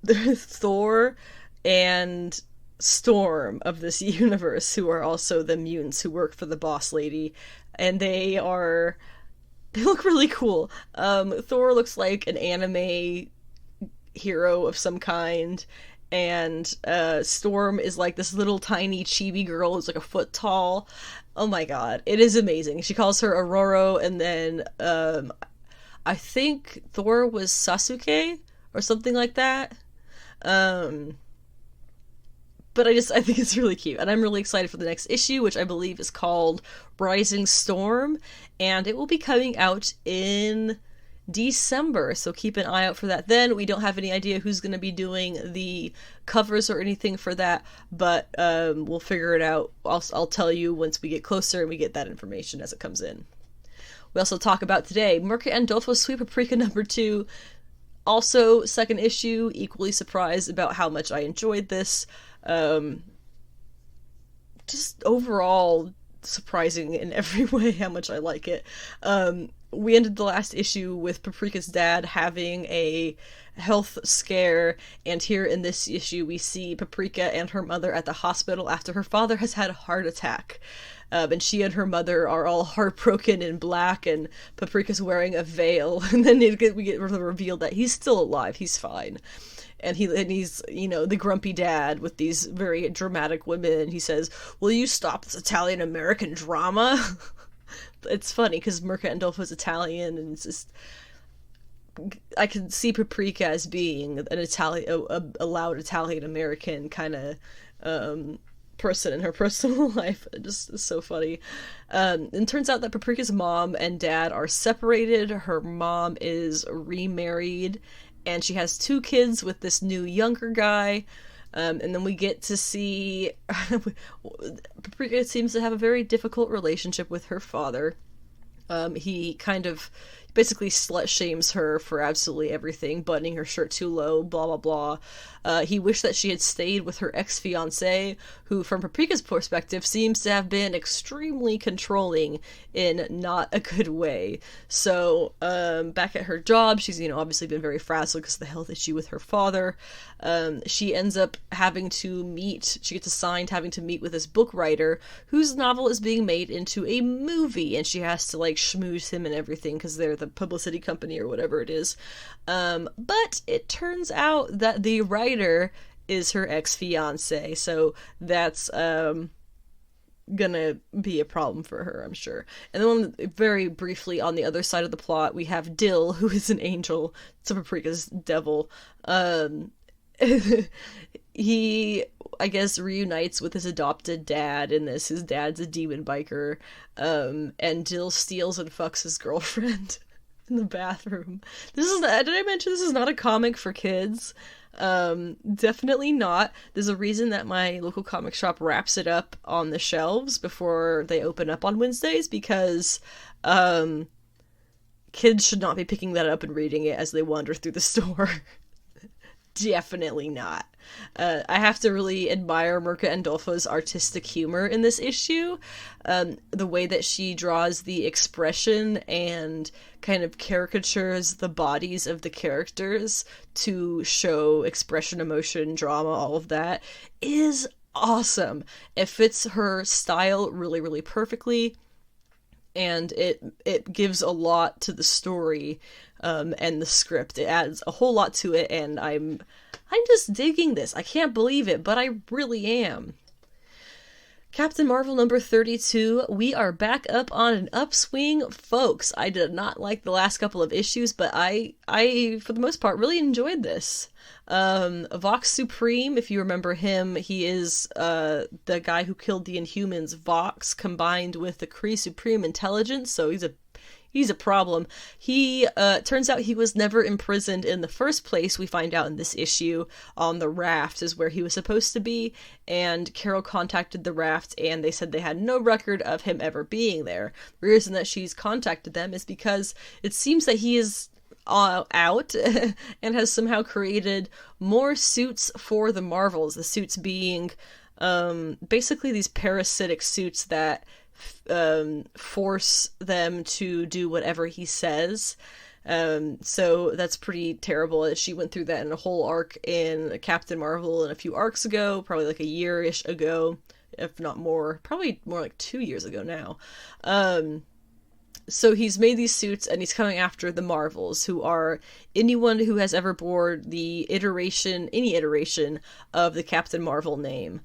Thor and Storm of this universe, who are also the mutants who work for the boss lady, and they look really cool. Thor looks like an anime hero of some kind, and Storm is like this little tiny chibi girl who's like a foot tall. Oh my god, it is amazing. She calls her Aurora, and then I think Thor was Sasuke or something like that. But I think it's really cute, and I'm really excited for the next issue, which I believe is called Rising Storm, and it will be coming out in December, so keep an eye out for that then. We don't have any idea who's going to be doing the covers or anything for that, but we'll figure it out. I'll tell you once we get closer and we get that information as it comes in. We also talk about today, Mirka Andolfo's Sweet Paprika #2, also second issue, equally surprised about how much I enjoyed this. Just overall surprising in every way how much I like it. We ended the last issue with Paprika's dad having a health scare, and here in this issue we see Paprika and her mother at the hospital after her father has had a heart attack. And she and her mother are all heartbroken in black, and Paprika's wearing a veil, and then we get revealed that he's still alive, he's fine. And he's, the grumpy dad with these very dramatic women, and he says, "Will you stop this Italian-American drama?" It's funny, because Mirka Andolfo's Italian, and it's just, I can see Paprika as being an Italian, a loud Italian-American kind of, person in her personal life. It just is so funny. It turns out that Paprika's mom and dad are separated. Her mom is remarried, and she has 2 kids with this new younger guy. And then we get to see Paprika seems to have a very difficult relationship with her father. He kind of basically slut shames her for absolutely everything, buttoning her shirt too low, blah blah blah. He wished that she had stayed with her ex-fiancé, who from Paprika's perspective seems to have been extremely controlling in not a good way. So back at her job, she's obviously been very frazzled because of the health issue with her father. She ends up she gets assigned having to meet with this book writer whose novel is being made into a movie, and she has to schmooze him and everything because they're the publicity company or whatever it is. But it turns out that the writer is her ex-fiance, so that's gonna be a problem for her, I'm sure. And then very briefly on the other side of the plot, we have Dill, who is an angel to Paprika's devil. He, I guess, reunites with his adopted dad in this. His dad's a demon biker, and Dill steals and fucks his girlfriend in the bathroom. Did I mention this is not a comic for kids? Definitely not. There's a reason that my local comic shop wraps it up on the shelves before they open up on Wednesdays, because kids should not be picking that up and reading it as they wander through the store. Definitely not. I have to really admire Mirka Andolfo's artistic humor in this issue. The way that she draws the expression and kind of caricatures the bodies of the characters to show expression, emotion, drama, all of that is awesome. It fits her style really, really perfectly, and it gives a lot to the story and the script. It adds a whole lot to it, and I'm just digging this. I can't believe it, but I really am. Captain Marvel number 32, we are back up on an upswing, folks. I did not like the last couple of issues, but I for the most part, really enjoyed this. Vox Supreme, if you remember him, he is the guy who killed the Inhumans. Vox combined with the Kree Supreme Intelligence, so he's a problem. He turns out he was never imprisoned in the first place. We find out in this issue on the raft is where he was supposed to be, and Carol contacted the raft and they said they had no record of him ever being there. The reason that she's contacted them is because it seems that he is out and has somehow created more suits for the Marvels. The suits being basically these parasitic suits that force them to do whatever he says. So that's pretty terrible. She went through that in a whole arc in Captain Marvel and a few arcs ago, probably like a year-ish ago, if not more, probably more like 2 years ago now. So he's made these suits and he's coming after the Marvels, who are anyone who has ever bore any iteration of the Captain Marvel name.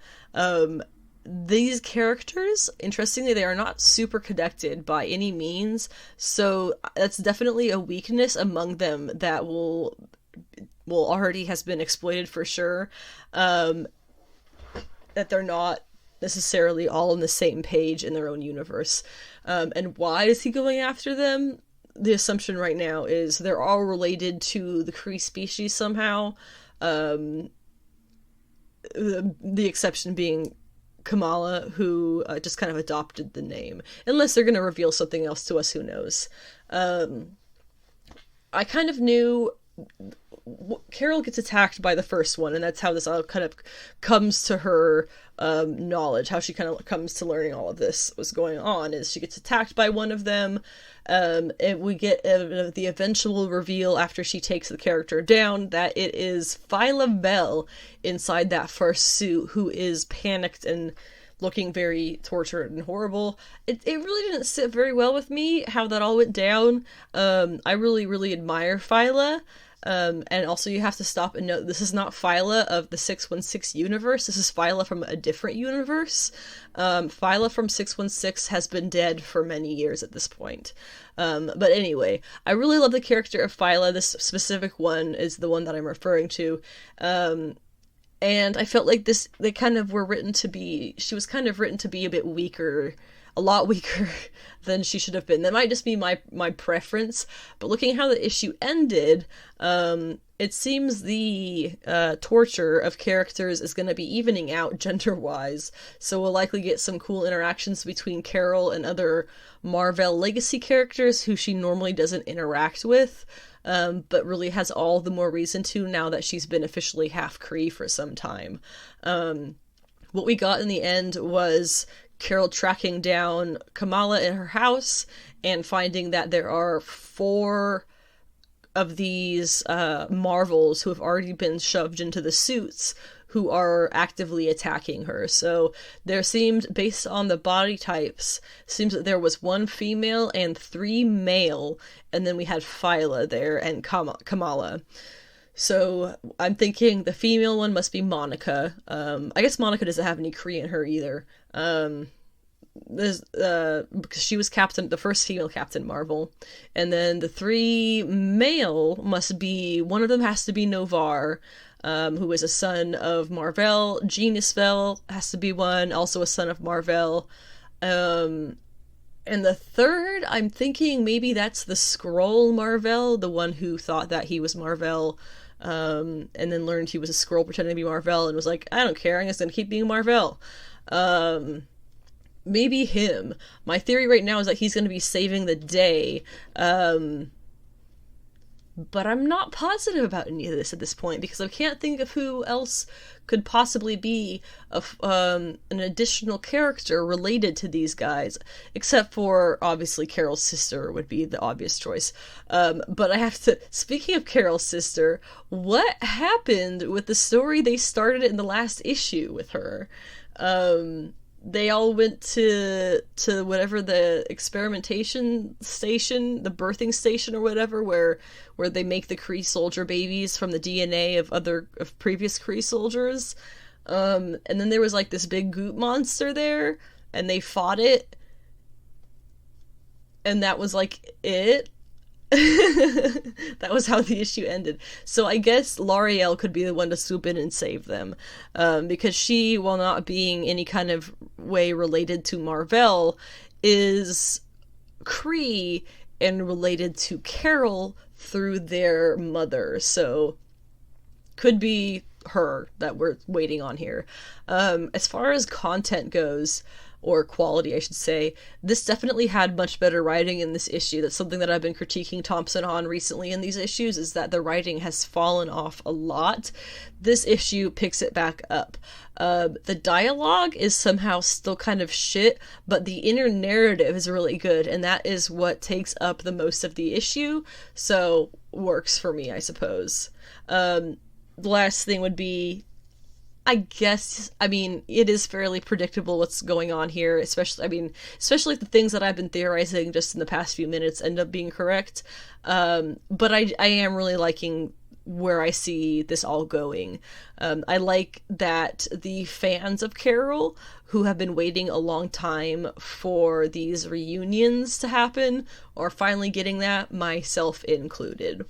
These characters, interestingly, they are not super connected by any means, so that's definitely a weakness among them that will already has been exploited for sure, that they're not necessarily all on the same page in their own universe. And why is he going after them? The assumption right now is they're all related to the Kree species somehow, the exception being Kamala, who just kind of adopted the name. Unless they're going to reveal something else to us, who knows. I kind of knew Carol gets attacked by the first one, and that's how this all kind of comes to her knowledge, how she kind of comes to learning all of this was going on, is she gets attacked by one of them, and we get the eventual reveal after she takes the character down that it is Phyla Vell inside that first suit, who is panicked and looking very tortured and horrible. It really didn't sit very well with me how that all went down. I really, really admire Phyla. And also you have to stop and note, this is not Phyla of the 616 universe, this is Phyla from a different universe. Phyla from 616 has been dead for many years at this point. But anyway, I really love the character of Phyla. This specific one is the one that I'm referring to. And I felt like they kind of were written to be, she was kind of written to be a bit weaker, a lot weaker than she should have been. That might just be my preference, but looking how the issue ended, it it seems the torture of characters is going to be evening out gender-wise, so we'll likely get some cool interactions between Carol and other Marvel Legacy characters who she normally doesn't interact with, but really has all the more reason to now that she's been officially half Kree for some time. What we got in the end was Carol tracking down Kamala in her house and finding that there are 4 of these Marvels who have already been shoved into the suits who are actively attacking her. So there seemed, based on the body types, seems that there was 1 female and 3 male, and then we had Phyla there and Kamala. So I'm thinking the female one must be Monica. I guess Monica doesn't have any Kree in her either. Because she was the first female Captain Marvel. And then the 3 male must be, one of them has to be Novar, who is a son of Mar-Vell. Jean Isfel has to be one, also a son of Mar-Vell. And the third, I'm thinking maybe that's the Skrull Mar-Vell, the one who thought that he was Mar-Vell, and then learned he was a Skrull pretending to be Mar-Vell, and was like, I don't care, I'm just gonna keep being Mar-Vell. Maybe him. My theory right now is that he's gonna be saving the day, but I'm not positive about any of this at this point, because I can't think of who else could possibly be an additional character related to these guys, except for, obviously, Carol's sister would be the obvious choice. But I have to, speaking of Carol's sister, what happened with the story they started in the last issue with her? They all went to whatever the experimentation station, the birthing station or whatever, where they make the Kree soldier babies from the DNA of previous Kree soldiers. And then there was like this big goop monster there, and they fought it. And that was like it. That was how the issue ended. So I guess L'Oreal could be the one to swoop in and save them, because she, while not being any kind of way related to Mar-Vell, is Kree and related to Carol through their mother. So could be her that we're waiting on here. As far as content goes, or quality, I should say, this definitely had much better writing in this issue. That's something that I've been critiquing Thompson on recently in these issues, is that the writing has fallen off a lot. This issue picks it back up. The dialogue is somehow still kind of shit, but the inner narrative is really good, and that is what takes up the most of the issue, so works for me, I suppose. The last thing would be, I guess, I mean, it is fairly predictable what's going on here, especially if the things that I've been theorizing just in the past few minutes end up being correct. But I am really liking where I see this all going. I like that the fans of Carol, who have been waiting a long time for these reunions to happen, are finally getting that, myself included.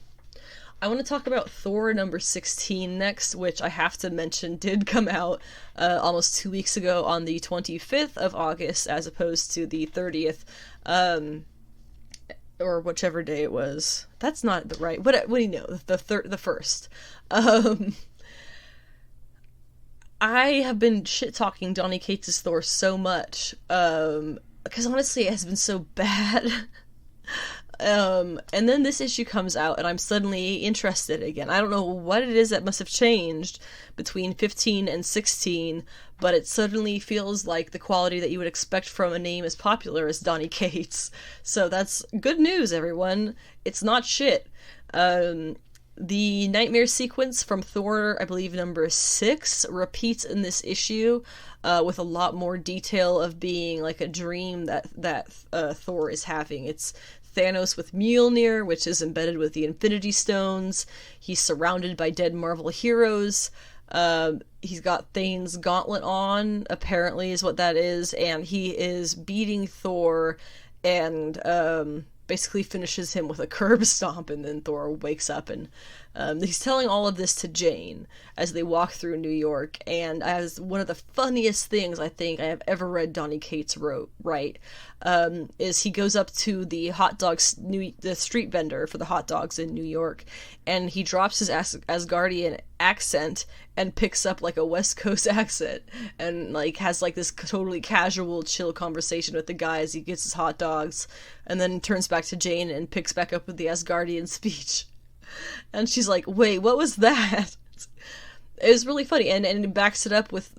I want to talk about Thor number 16 next, which I have to mention did come out almost 2 weeks ago on the 25th of August, as opposed to the 30th, or whichever day it was. That's not the right. What do you know? The first. I have been shit talking Donny Cates' Thor so much, because honestly, it has been so bad. And then this issue comes out, and I'm suddenly interested again. I don't know what it is that must have changed between 15 and 16, but it suddenly feels like the quality that you would expect from a name as popular as Donny Cates. So that's good news, everyone. It's not shit. The nightmare sequence from Thor, I believe number 6, repeats in this issue, with a lot more detail of being like a dream that Thor is having. It's Thanos with Mjolnir, which is embedded with the Infinity Stones. He's surrounded by dead Marvel heroes. He's got Thane's gauntlet on, apparently is what that is, and he is beating Thor and basically finishes him with a curb stomp, and then Thor wakes up and He's telling all of this to Jane as they walk through New York, and as one of the funniest things I think I have ever read Donny Cates write, is he goes up to the the street vendor for the hot dogs in New York, and he drops his Asgardian accent and picks up like a West Coast accent, and like has like this totally casual, chill conversation with the guy as he gets his hot dogs, and then turns back to Jane and picks back up with the Asgardian speech. And she's like, wait, what was that? It was really funny, and it backs it up with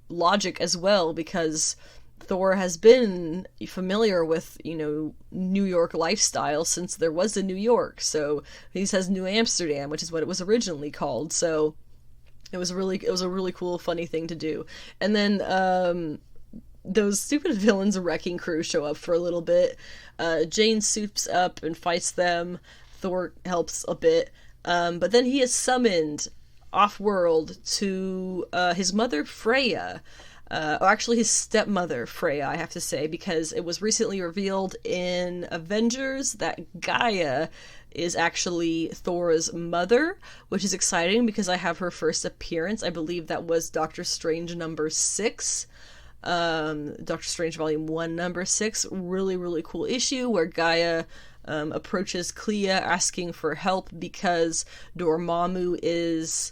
logic as well, because Thor has been familiar with, New York lifestyle since there was a New York. So he says New Amsterdam, which is what it was originally called. So it was a really cool, funny thing to do. And then those stupid villains, a wrecking crew, show up for a little bit. Jane soups up and fights them. Thor helps a bit, but then he is summoned off-world to his mother Freya, or actually his stepmother Freya, I have to say, because it was recently revealed in Avengers that Gaia is actually Thor's mother, which is exciting because I have her first appearance. I believe that was Doctor Strange number 6. Doctor Strange Volume 1 number 6. Really, really cool issue where Gaia approaches Clea asking for help because Dormammu is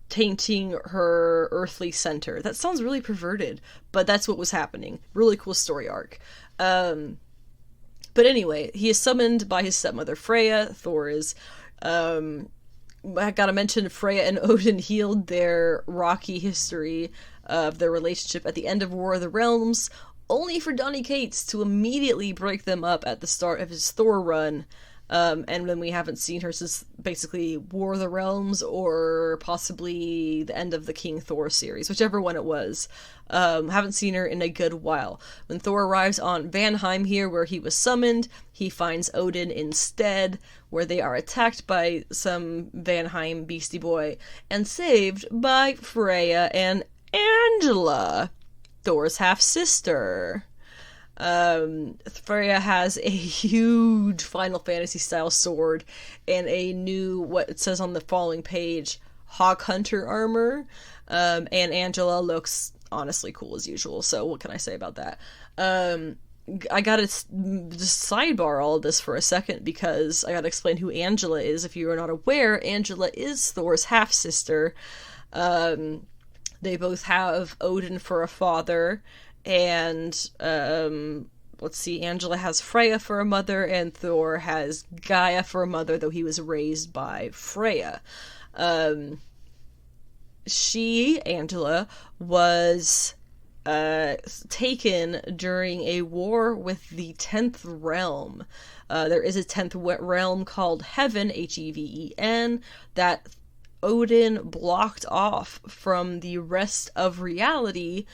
tainting her earthly center. That sounds really perverted, but that's what was happening. Really cool story arc. But anyway, he is summoned by his stepmother Freya. Thor is... I gotta mention, Freya and Odin healed their rocky history of their relationship at the end of War of the Realms, only for Donny Cates to immediately break them up at the start of his Thor run, and then we haven't seen her since basically War of the Realms or possibly the end of the King Thor series, whichever one it was. Haven't seen her in a good while. When Thor arrives on Vanheim here, where he was summoned, he finds Odin instead, where they are attacked by some Vanheim Beastie Boy and saved by Freya and Angela, Thor's half-sister. Freya has a huge Final Fantasy style sword and a new, what it says on the following page, Hawk Hunter armor, and Angela looks honestly cool as usual, so what can I say about that? I gotta just sidebar all of this for a second, because I gotta explain who Angela is. If you are not aware, Angela is Thor's half-sister. They both have Odin for a father, and, let's see, Angela has Freya for a mother, and Thor has Gaia for a mother, though he was raised by Freya. Angela, was taken during a war with the 10th Realm. There is a 10th realm called Heaven, Heven, that Odin blocked off from the rest of reality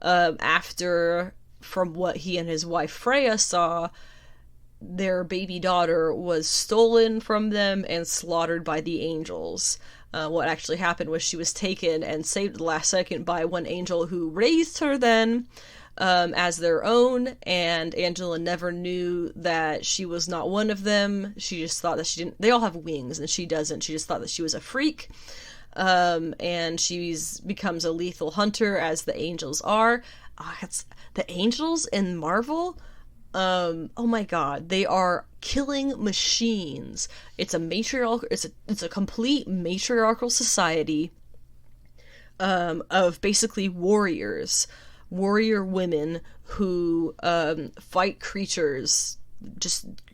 after, from what he and his wife Freya saw, their baby daughter was stolen from them and slaughtered by the angels. What actually happened was she was taken and saved at the last second by one angel who raised her then as their own, and Angela never knew that she was not one of them. She just thought that she didn't... They all have wings, and she doesn't. She just thought that she was a freak. And she becomes a lethal hunter, as the angels are. The angels in Marvel... oh my god, they are killing machines. It's a matriarchal, it's a complete matriarchal society of basically warrior women who fight creatures.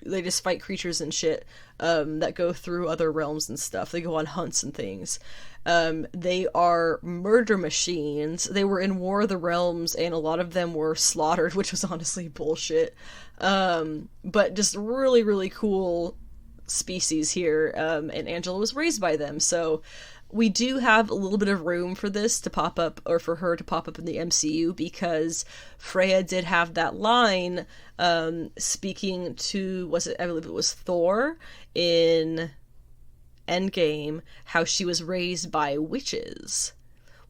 They just fight creatures and shit that go through other realms and stuff. They go on hunts and things. They are murder machines. They were in War of the Realms, and a lot of them were slaughtered, which was honestly bullshit. But just really, really cool species here, and Angela was raised by them, so we do have a little bit of room for this to pop up, or for her to pop up in the MCU, because Freya did have that line, speaking to, I believe it was Thor in Endgame, how she was raised by witches.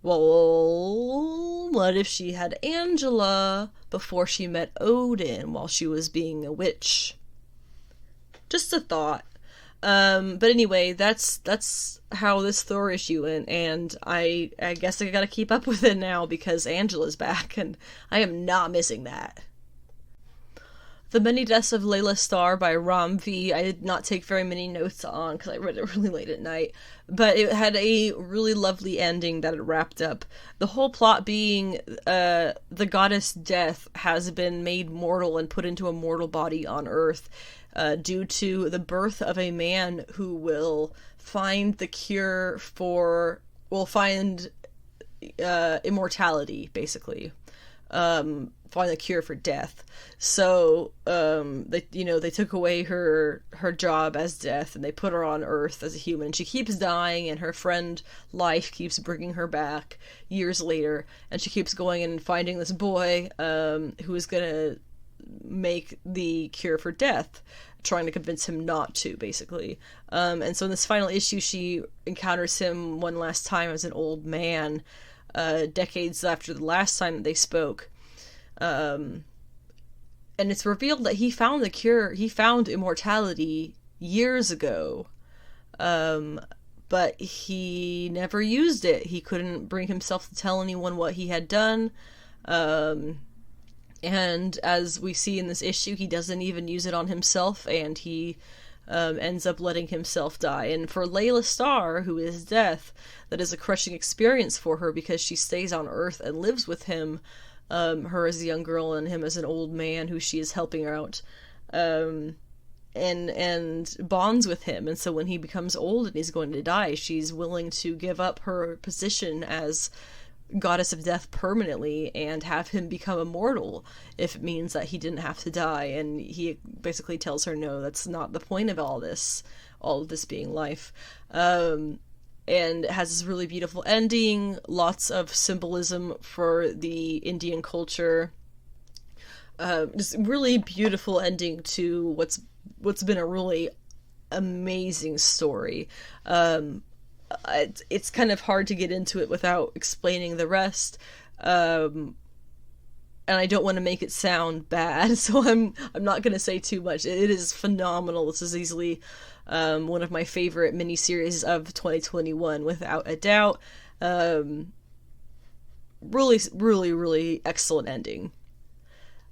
Well, what if she had Angela before she met Odin while she was being a witch? Just a thought. But anyway, that's how this Thor issue went, and I guess I gotta keep up with it now because Angela's back, and I am not missing that. The Many Deaths of Layla Starr by Ram V. I did not take very many notes on because I read it really late at night, but it had a really lovely ending that it wrapped up. The whole plot being the goddess Death has been made mortal and put into a mortal body on Earth due to the birth of a man who will find the cure for, will find immortality, basically. Find the cure for death. So they took away her job as Death and they put her on Earth as a human. She keeps dying and her friend Life keeps bringing her back years later, and she keeps going and finding this boy who is gonna make the cure for death, trying to convince him not to, basically. And so in this final issue she encounters him one last time as an old man, decades after the last time that they spoke. And it's revealed that he found the cure, he found immortality years ago, but he never used it. He couldn't bring himself to tell anyone what he had done, and as we see in this issue, he doesn't even use it on himself, and he ends up letting himself die. And for Layla Starr, who is Death, that is a crushing experience for her because she stays on Earth and lives with him, her as a young girl and him as an old man who she is helping out, and bonds with him. And so when he becomes old and he's going to die, she's willing to give up her position as Goddess of Death permanently and have him become immortal if it means that he didn't have to die. And he basically tells her, no, that's not the point of all of this being life. And it has this really beautiful ending, lots of symbolism for the Indian culture. Just really beautiful ending to what's been a really amazing story. It's kind of hard to get into it without explaining the rest. And I don't want to make it sound bad, so I'm not going to say too much. It is phenomenal. This is easily one of my favorite miniseries of 2021, without a doubt. Really, really, really excellent ending.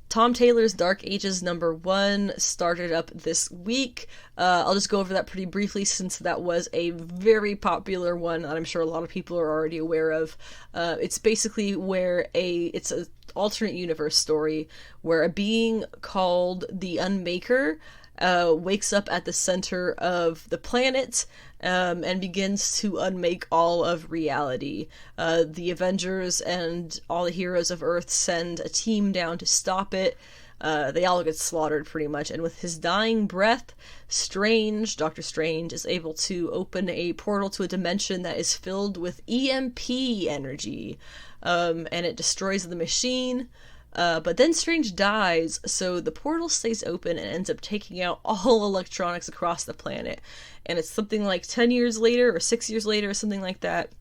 Tom Taylor's Dark Ages #1 started up this week. I'll just go over that pretty briefly since that was a very popular one that I'm sure a lot of people are already aware of. It's basically where it's an alternate universe story where a being called the Unmaker wakes up at the center of the planet and begins to unmake all of reality. The Avengers and all the heroes of Earth send a team down to stop it. They all get slaughtered pretty much, and with his dying breath, Doctor Strange is able to open a portal to a dimension that is filled with EMP energy, and it destroys the machine. But then Strange dies, so the portal stays open and ends up taking out all electronics across the planet. And it's something like 10 years later, or 6 years later, or something like that,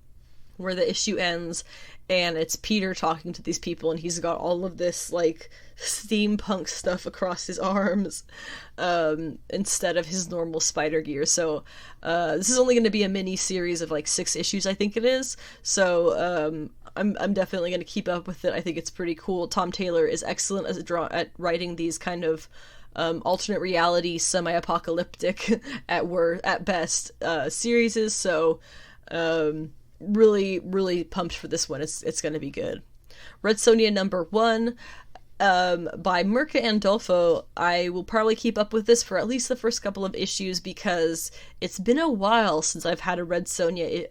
where the issue ends, and it's Peter talking to these people, and he's got all of this, like, steampunk stuff across his arms, instead of his normal spider gear. So, this is only going to be a mini-series of, like, 6 issues, I think it is. So, I'm definitely going to keep up with it. I think it's pretty cool. Tom Taylor is excellent at writing these kind of alternate reality, semi-apocalyptic at best series. So really, really pumped for this one. It's going to be good. Red Sonja #1 by Mirka Andolfo. I will probably keep up with this for at least the first couple of issues because it's been a while since I've had a Red Sonja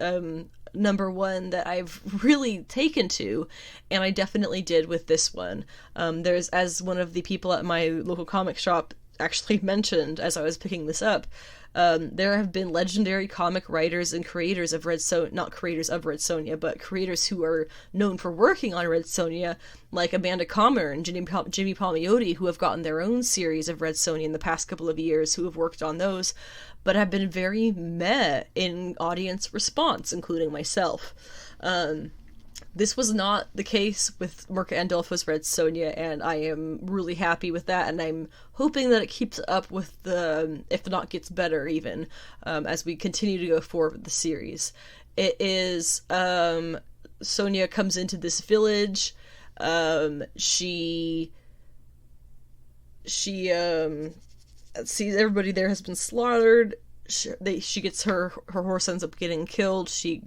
#1 that I've really taken to, and I definitely did with this one. There's, as one of the people at my local comic shop actually mentioned as I was picking this up, there have been legendary comic writers and creators of Red Sonja, not creators of Red Sonja, but creators who are known for working on Red Sonja, like Amanda Comer and Jimmy Palmiotti, who have gotten their own series of Red Sonja in the past couple of years, who have worked on those, but have been very meh in audience response, including myself. This was not the case with Mirka Andolfo's Red Sonja, and I am really happy with that, and I'm hoping that it keeps up with the, if not gets better even, as we continue to go forward with the series. It is, Sonja comes into this village, she sees everybody there has been slaughtered, she gets her horse ends up getting killed, she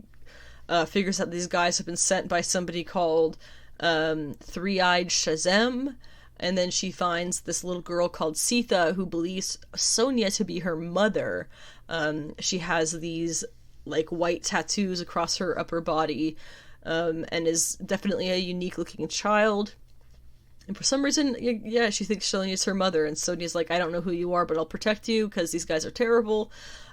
figures out these guys have been sent by somebody called Three-Eyed Shazam, and then she finds this little girl called Sita who believes Sonja to be her mother. She has these like white tattoos across her upper body, and is definitely a unique looking child. And for some reason, yeah, she thinks Sonja's her mother, and Sonja's like, I don't know who you are, but I'll protect you because these guys are terrible.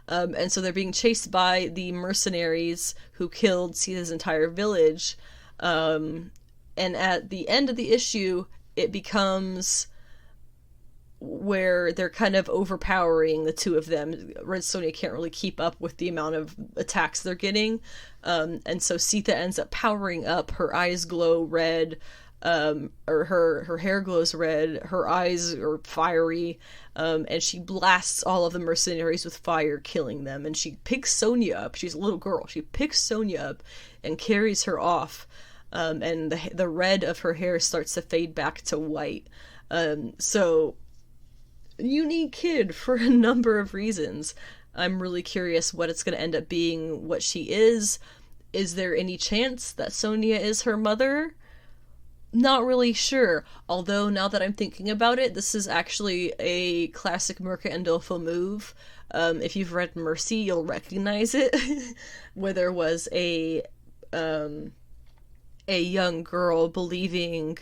And so they're being chased by the mercenaries who killed Sita's entire village. And at the end of the issue, it becomes where they're kind of overpowering the two of them. Red Sonja can't really keep up with the amount of attacks they're getting. And so Sita ends up powering up. Her eyes glow red. Or her hair glows red, her eyes are fiery, and she blasts all of the mercenaries with fire, killing them, and she picks Sonja up, she's a little girl, she picks Sonja up and carries her off, and the red of her hair starts to fade back to white. So, unique kid for a number of reasons. I'm really curious what it's going to end up being, what she is. Is there any chance that Sonja is her mother? Not really sure, although now that I'm thinking about it, this is actually a classic Mirka Andolfo move. If you've read Mercy, you'll recognize it, where there was a young girl believing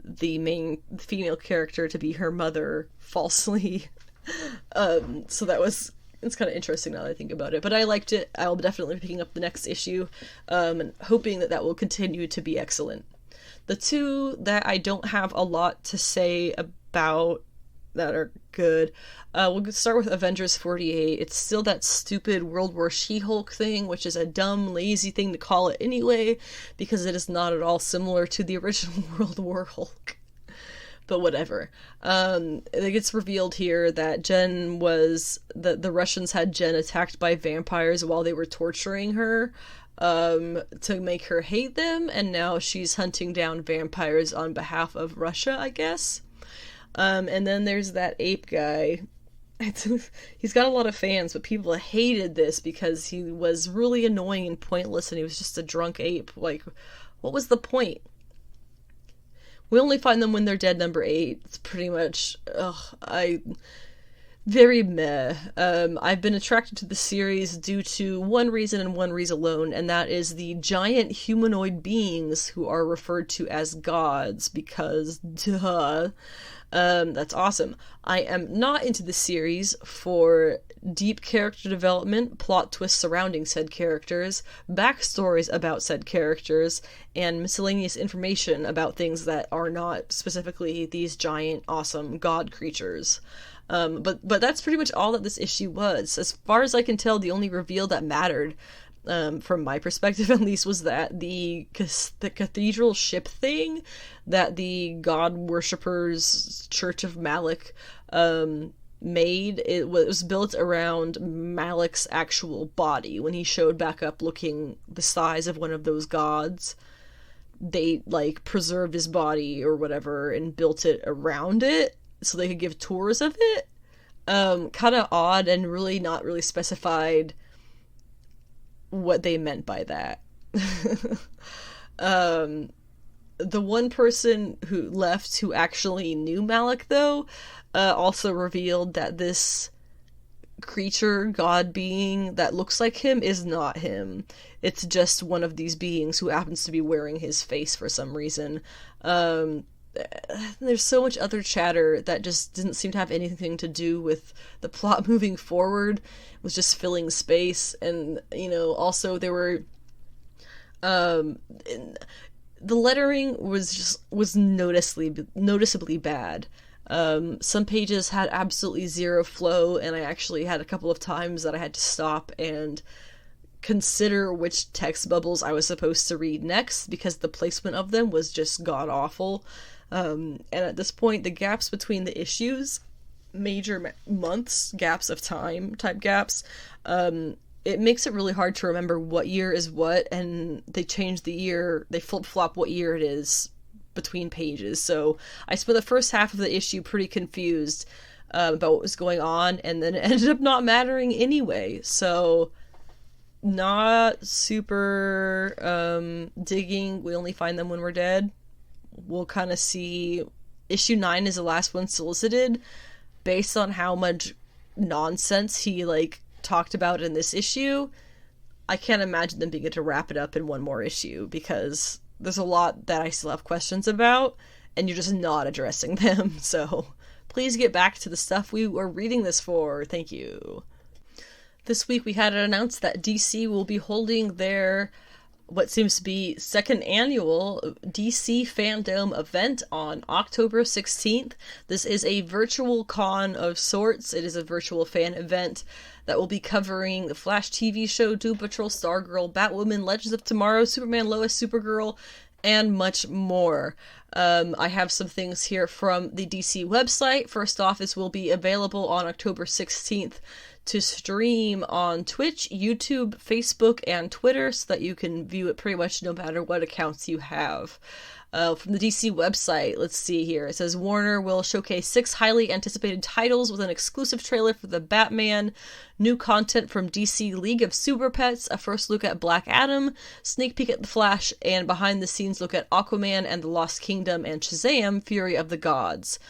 the main female character to be her mother falsely. So it's kind of interesting now that I think about it, but I liked it. I'll definitely be picking up the next issue, and hoping that will continue to be excellent. The two that I don't have a lot to say about that are good, we'll start with Avengers 48. It's still that stupid World War She-Hulk thing, which is a dumb, lazy thing to call it anyway, because it is not at all similar to the original World War Hulk. But whatever. It gets revealed here that the Russians had Jen attacked by vampires while they were torturing her, to make her hate them, and now she's hunting down vampires on behalf of Russia, I guess. And then there's that ape guy. He's got a lot of fans, but people hated this because he was really annoying and pointless, and he was just a drunk ape. Like, what was the point? We only find them when they're dead, number 8. It's pretty much, very meh. I've been attracted to the series due to one reason and one reason alone, and that is the giant humanoid beings who are referred to as gods, because duh. That's awesome. I am not into the series for deep character development, plot twists surrounding said characters, backstories about said characters, and miscellaneous information about things that are not specifically these giant, awesome god creatures. But that's pretty much all that this issue was. As far as I can tell, the only reveal that mattered, from my perspective at least, was that the cathedral ship thing that the god worshippers Church of Malek made, it was built around Malek's actual body. When he showed back up looking the size of one of those gods, they preserved his body or whatever and built it around it so they could give tours of it. Kind of odd, and really not really specified what they meant by that. The one person who left who actually knew Malek, though, also revealed that this creature, god being that looks like him is not him. It's just one of these beings who happens to be wearing his face for some reason. There's so much other chatter that just didn't seem to have anything to do with the plot moving forward. It was just filling space, and also there were the lettering was noticeably bad. Some pages had absolutely zero flow, and I actually had a couple of times that I had to stop and consider which text bubbles I was supposed to read next, because the placement of them was just god-awful. And at this point, the gaps between the issues, major months, gaps of time type gaps, it makes it really hard to remember what year is what, and they change the year, they flip-flop what year it is between pages. So I spent the first half of the issue pretty confused about what was going on, and then it ended up not mattering anyway. So not super digging. We only find them when we're dead. We'll kind of see. Issue 9 is the last one solicited. Based on how much nonsense he, talked about in this issue, I can't imagine them being able to wrap it up in one more issue, because there's a lot that I still have questions about, and you're just not addressing them. So please get back to the stuff we were reading this for. Thank you. This week we had it announced that DC will be holding their what seems to be second annual DC Fandome event on October 16th. This is a virtual con of sorts. It is a virtual fan event that will be covering the Flash TV show, Doom Patrol, Stargirl, Batwoman, Legends of Tomorrow, Superman, Lois, Supergirl, and much more. I have some things here from the DC website. First off, this will be available on October 16th to stream on Twitch, YouTube, Facebook, and Twitter, so that you can view it pretty much no matter what accounts you have. From the DC website, let's see here. It says Warner will showcase 6 highly anticipated titles with an exclusive trailer for the Batman, new content from DC League of Super Pets, a first look at Black Adam, sneak peek at The Flash, and behind-the-scenes look at Aquaman and the Lost Kingdom and Shazam! Fury of the Gods.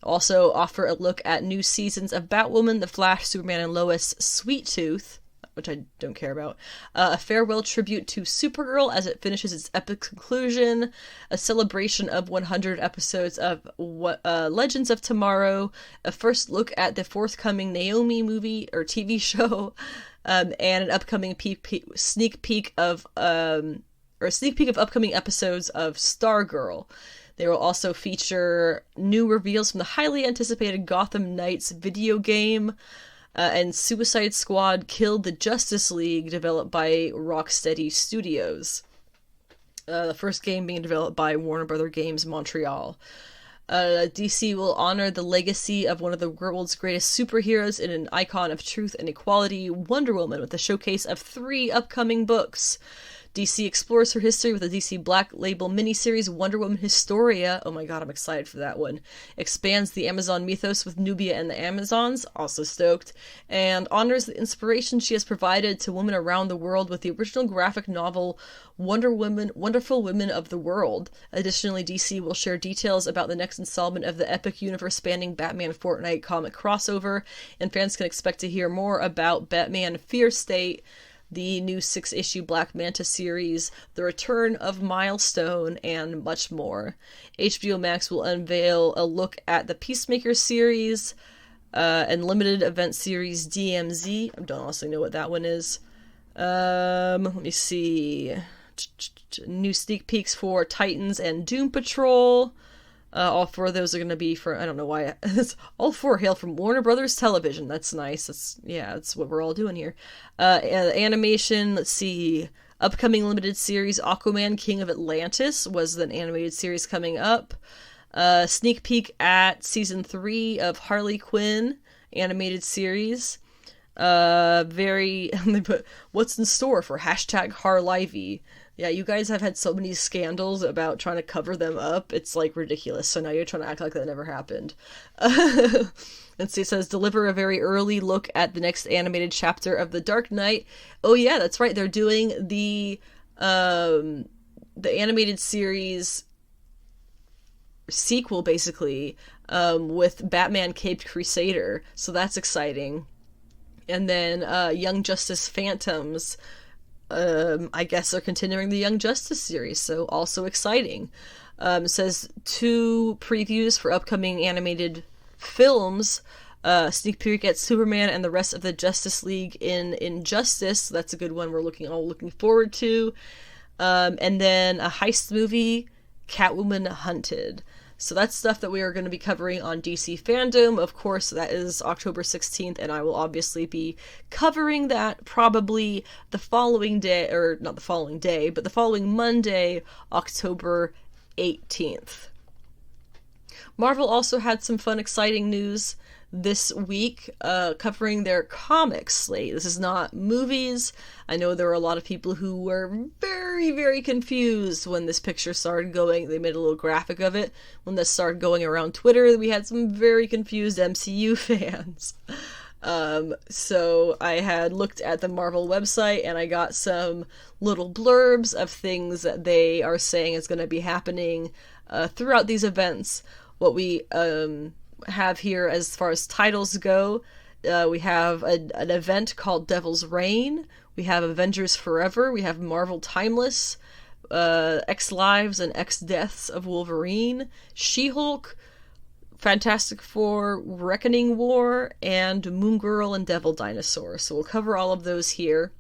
Also offer a look at new seasons of Batwoman, The Flash, Superman, and Lois, Sweet Tooth, which I don't care about, a farewell tribute to Supergirl as it finishes its epic conclusion, a celebration of 100 episodes of Legends of Tomorrow, a first look at the forthcoming Naomi movie or TV show, and an upcoming sneak peek of upcoming episodes of Stargirl. They will also feature new reveals from the highly anticipated Gotham Knights video game, and Suicide Squad Killed the Justice League, developed by Rocksteady Studios. The first game being developed by Warner Bros. Games Montreal. DC will honor the legacy of one of the world's greatest superheroes in an icon of truth and equality, Wonder Woman, with a showcase of 3 upcoming books. DC explores her history with the DC Black Label miniseries Wonder Woman Historia. Oh my god, I'm excited for that one. Expands the Amazon mythos with Nubia and the Amazons. Also stoked. And honors the inspiration she has provided to women around the world with the original graphic novel Wonderful Women of the World. Additionally, DC will share details about the next installment of the epic universe-spanning Batman Fortnite comic crossover, and fans can expect to hear more about Batman Fear State, the new 6-issue Black Manta series, the return of Milestone, and much more. HBO Max will unveil a look at the Peacemaker series, and limited event series DMZ. I don't honestly know what that one is. Let me see. New sneak peeks for Titans and Doom Patrol. All 4 of those are going to be for, I don't know why, all 4 hail from Warner Brothers Television. That's nice. That's what we're all doing here. Animation, let's see. Upcoming limited series Aquaman King of Atlantis was an animated series coming up. Sneak peek at season 3 of Harley Quinn animated series. They put what's in store for #Harlivy. Yeah, you guys have had so many scandals about trying to cover them up. It's ridiculous. So now you're trying to act like that never happened. And so it says deliver a very early look at the next animated chapter of The Dark Knight. Oh yeah, that's right. They're doing the animated series sequel basically, with Batman Caped Crusader. So that's exciting. And then Young Justice Phantoms. I guess they're continuing the Young Justice series, so also exciting. It says 2 previews for upcoming animated films. Sneak peek at Superman and the rest of the Justice League in Injustice. So that's a good one we're all looking forward to. And then a heist movie, Catwoman Hunted. So that's stuff that we are going to be covering on DC Fandome. Of course, that is October 16th, and I will obviously be covering that probably the following day, or not the following day, but the following Monday, October 18th. Marvel also had some fun, exciting news this week, covering their comic slate. This is not movies. I know there were a lot of people who were very, very confused when this picture started going. They made a little graphic of it. When this started going around Twitter, we had some very confused MCU fans. So I had looked at the Marvel website and I got some little blurbs of things that they are saying is going to be happening throughout these events. What we have here as far as titles go, we have an event called Devil's Reign, we have Avengers Forever, we have Marvel Timeless, X Lives and X Deaths of Wolverine, She-Hulk, Fantastic Four, Reckoning War, and Moon Girl and Devil Dinosaur. So we'll cover all of those here.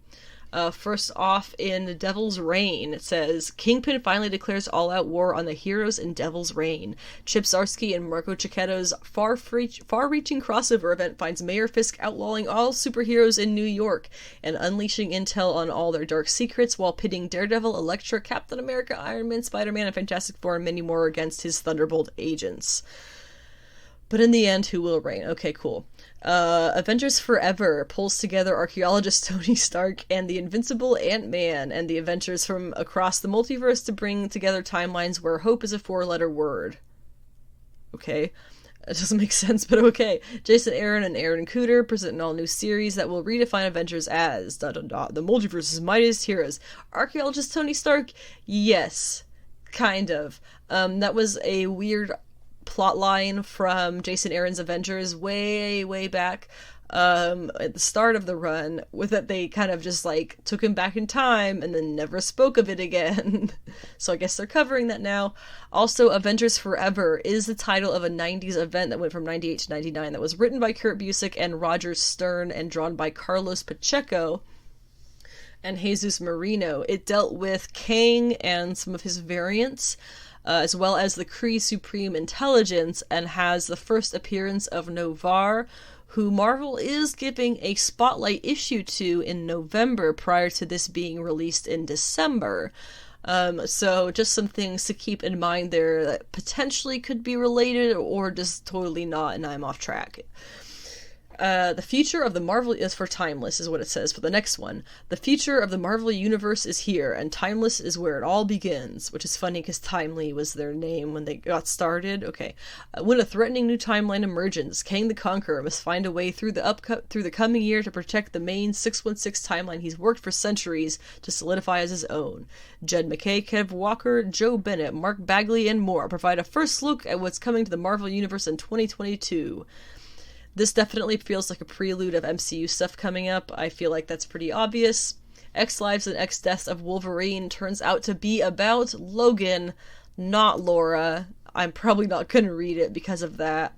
First off, in Devil's Reign, it says, Kingpin finally declares all-out war on the heroes in Devil's Reign. Chip Zdarsky and Marco Cecchetto's far-reaching crossover event finds Mayor Fisk outlawing all superheroes in New York and unleashing intel on all their dark secrets while pitting Daredevil, Elektra, Captain America, Iron Man, Spider-Man, and Fantastic Four and many more against his Thunderbolt agents. But in the end, who will reign? Okay, cool. Avengers Forever pulls together archaeologist Tony Stark and the invincible Ant-Man and the Avengers from across the multiverse to bring together timelines where hope is a 4-letter word. Okay. It doesn't make sense, but okay. Jason Aaron and Aaron Cooter present an all-new series that will redefine Avengers as... the multiverse's mightiest heroes. Archaeologist Tony Stark? Yes. Kind of. That was a weird plotline from Jason Aaron's Avengers way, way back at the start of the run, with that they kind of just like took him back in time and then never spoke of it again. So I guess they're covering that now. Also, Avengers Forever is the title of a 90s event that went from 98 to 99 that was written by Kurt Busiek and Roger Stern and drawn by Carlos Pacheco and Jesus Marino. It dealt with Kang and some of his variants, as well as the Kree Supreme Intelligence, and has the first appearance of Novar, who Marvel is giving a spotlight issue to in November prior to this being released in December. So just some things to keep in mind there that potentially could be related or just totally not, and I'm off track. The future of the Marvel is for Timeless, is what it says for the next one. The future of the Marvel Universe is here, and Timeless is where it all begins, which is funny because Timely was their name when they got started. Okay. When a threatening new timeline emerges, Kang the Conqueror must find a way through the coming year to protect the main 616 timeline he's worked for centuries to solidify as his own. Jed McKay, Kev Walker, Joe Bennett, Mark Bagley, and more provide a first look at what's coming to the Marvel Universe in 2022. This definitely feels like a prelude of MCU stuff coming up. I feel like that's pretty obvious. X Lives and X Deaths of Wolverine turns out to be about Logan, not Laura. I'm probably not going to read it because of that.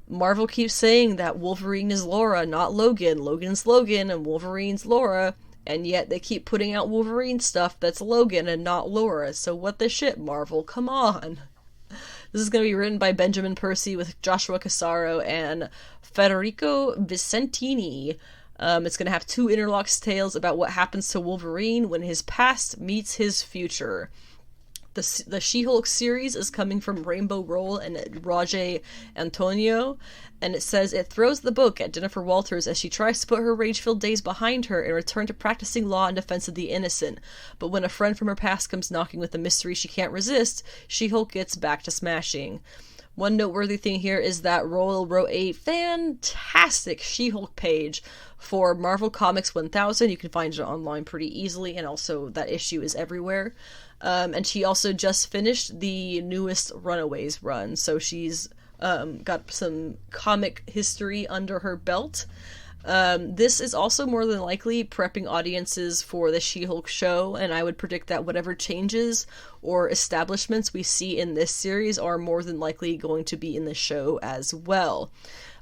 Marvel keeps saying that Wolverine is Laura, not Logan. Logan's Logan and Wolverine's Laura. And yet they keep putting out Wolverine stuff that's Logan and not Laura. So what the shit, Marvel? Come on. This is going to be written by Benjamin Percy with Joshua Cassaro and Federico Vicentini. It's going to have 2 interlocked tales about what happens to Wolverine when his past meets his future. The She-Hulk series is coming from Rainbow Rowell and Roger Antonio, and it says it throws the book at Jennifer Walters as she tries to put her rage-filled days behind her and return to practicing law in defense of the innocent. But when a friend from her past comes knocking with a mystery she can't resist, She-Hulk gets back to smashing. One noteworthy thing here is that Rowell wrote a fantastic She-Hulk page for Marvel Comics 1000. You can find it online pretty easily, and also that issue is everywhere. And she also just finished the newest Runaways run, so she's got some comic history under her belt. This is also more than likely prepping audiences for the She-Hulk show, and I would predict that whatever changes or establishments we see in this series are more than likely going to be in the show as well.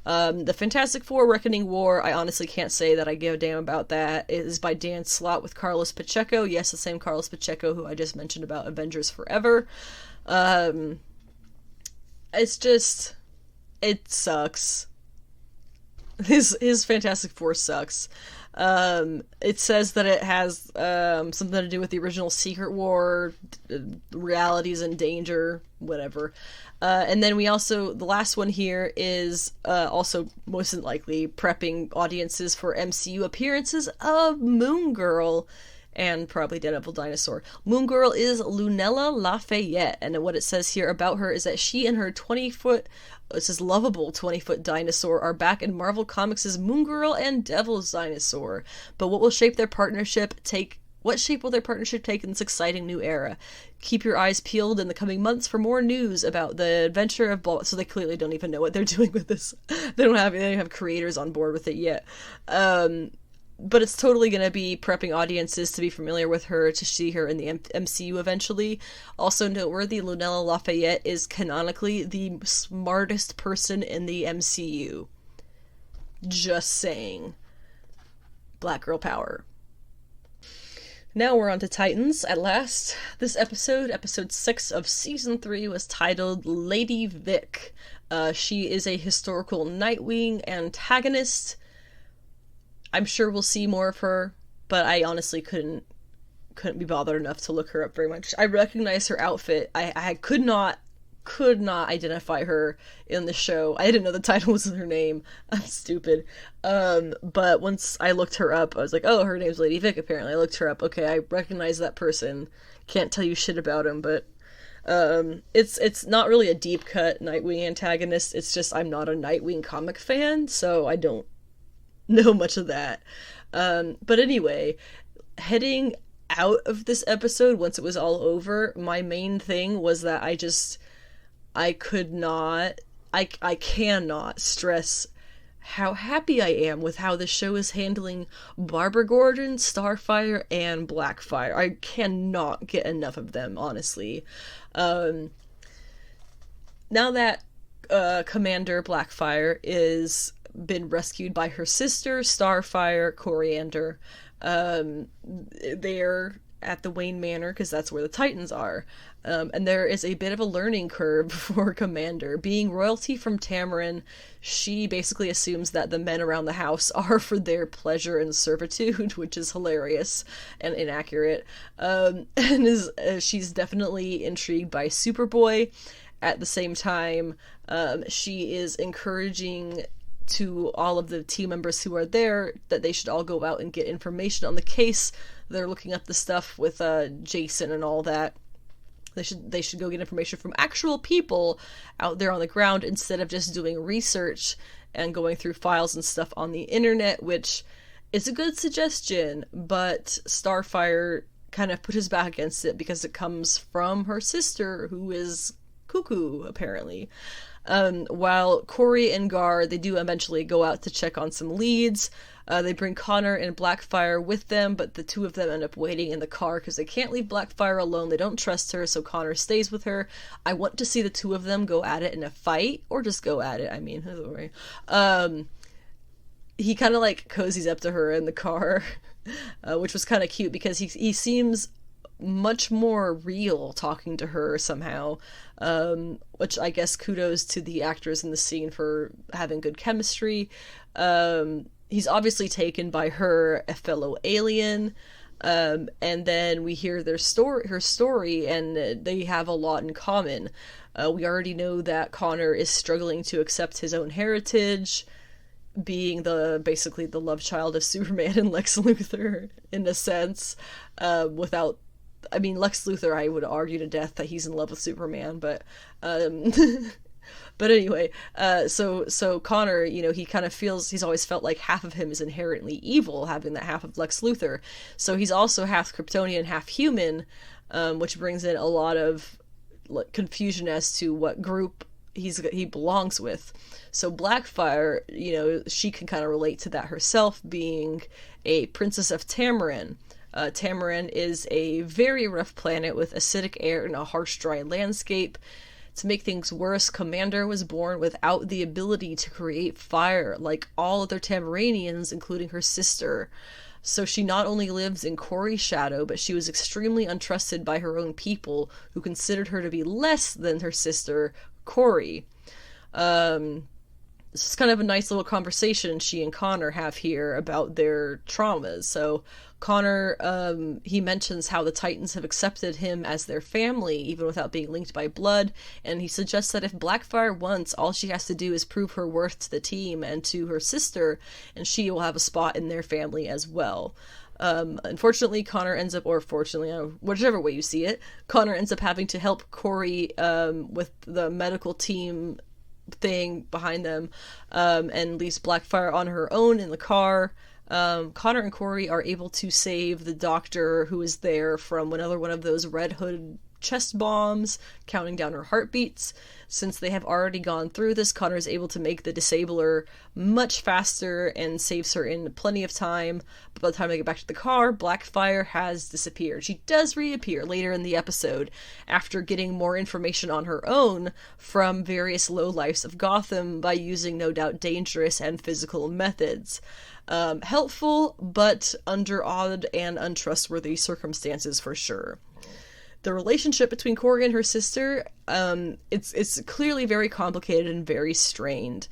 The Fantastic Four Reckoning War, I honestly can't say that I give a damn about that. It is by Dan Slott with Carlos Pacheco. Yes, the same Carlos Pacheco who I just mentioned about Avengers Forever. It's just, it sucks. His Fantastic Four sucks. It says that it has something to do with the original Secret War, realities in danger, whatever. And then we also, the last one here is also most likely prepping audiences for MCU appearances of Moon Girl and probably Devil Dinosaur. Moon Girl is Lunella Lafayette, and what it says here about her is that she and her 20-foot, it says lovable 20-foot dinosaur, are back in Marvel Comics' Moon Girl and Devil's Dinosaur. But what shape will their partnership take in this exciting new era? Keep your eyes peeled in the coming months for more news about the adventure of So they clearly don't even know what they're doing with this. They don't have creators on board with it yet. But it's totally going to be prepping audiences to be familiar with her, to see her in the MCU eventually. Also noteworthy, Lunella Lafayette is canonically the smartest person in the MCU. Just saying. Black girl power. Now we're on to Titans, at last. This episode 6 of Season 3, was titled Lady Vic. She is a historical Nightwing antagonist. I'm sure we'll see more of her, but I honestly couldn't be bothered enough to look her up very much. I recognize her outfit. I could not identify her in the show. I didn't know the title was her name. I'm stupid. But once I looked her up, I was like, oh, her name's Lady Vic, apparently. I looked her up. Okay, I recognize that person. Can't tell you shit about him, but it's not really a deep cut Nightwing antagonist. It's just I'm not a Nightwing comic fan, so I don't know much of that. But anyway, heading out of this episode, once it was all over, my main thing was that I cannot stress how happy I am with how the show is handling Barbara Gordon, Starfire, and Blackfire. I cannot get enough of them, honestly. Now that Commander Blackfire is been rescued by her sister, Starfire, Coriander, they're at the Wayne Manor, because that's where the Titans are. And there is a bit of a learning curve for Commander. Being royalty from Tamarin, she basically assumes that the men around the house are for their pleasure and servitude, which is hilarious and inaccurate. And she's definitely intrigued by Superboy. At the same time, she is encouraging to all of the team members who are there that they should all go out and get information on the case. They're looking up the stuff with Jason and all that. They should go get information from actual people out there on the ground instead of just doing research and going through files and stuff on the internet, which is a good suggestion, but Starfire kind of pushes back against it because it comes from her sister, who is cuckoo, apparently. While Corey and Gar, they do eventually go out to check on some leads. They bring Connor and Blackfire with them, but the two of them end up waiting in the car because they can't leave Blackfire alone. They don't trust her, so Connor stays with her. I want to see the two of them go at it in a fight, or just go at it. I mean, he kind of like cozies up to her in the car, which was kind of cute because he seems much more real talking to her somehow, which I guess kudos to the actors in the scene for having good chemistry. He's obviously taken by her, a fellow alien, and then we hear her story, and they have a lot in common. We already know that Connor is struggling to accept his own heritage, being basically the love child of Superman and Lex Luthor, in a sense, without... I mean, Lex Luthor, I would argue to death that he's in love with Superman, but anyway, so Connor, he kind of feels, he's always felt like half of him is inherently evil, having that half of Lex Luthor. So he's also half Kryptonian, half human, which brings in a lot of confusion as to what group he belongs with. So Blackfire, she can kind of relate to that herself, being a princess of Tamarin. Tamarin is a very rough planet with acidic air and a harsh, dry landscape. To make things worse, Commander was born without the ability to create fire, like all other Tamaranians, including her sister. So she not only lives in Corey's shadow, but she was extremely untrusted by her own people, who considered her to be less than her sister, Corey. This is kind of a nice little conversation she and Connor have here about their traumas. So Connor, he mentions how the Titans have accepted him as their family, even without being linked by blood, and he suggests that if Blackfire wants, all she has to do is prove her worth to the team and to her sister, and she will have a spot in their family as well. Unfortunately, Connor ends up, or fortunately, whichever way you see it, Connor ends up having to help Corey with the medical team thing behind them, and leaves Blackfire on her own in the car. Connor and Corey are able to save the doctor who is there from another one of those Red Hood chest bombs, counting down her heartbeats. Since they have already gone through this, Connor is able to make the disabler much faster and saves her in plenty of time. But by the time they get back to the car, Blackfire has disappeared. She does reappear later in the episode after getting more information on her own from various lowlifes of Gotham by using no doubt dangerous and physical methods. Helpful, but under odd and untrustworthy circumstances for sure. The relationship between Corey and her sister, it's clearly very complicated and very strained.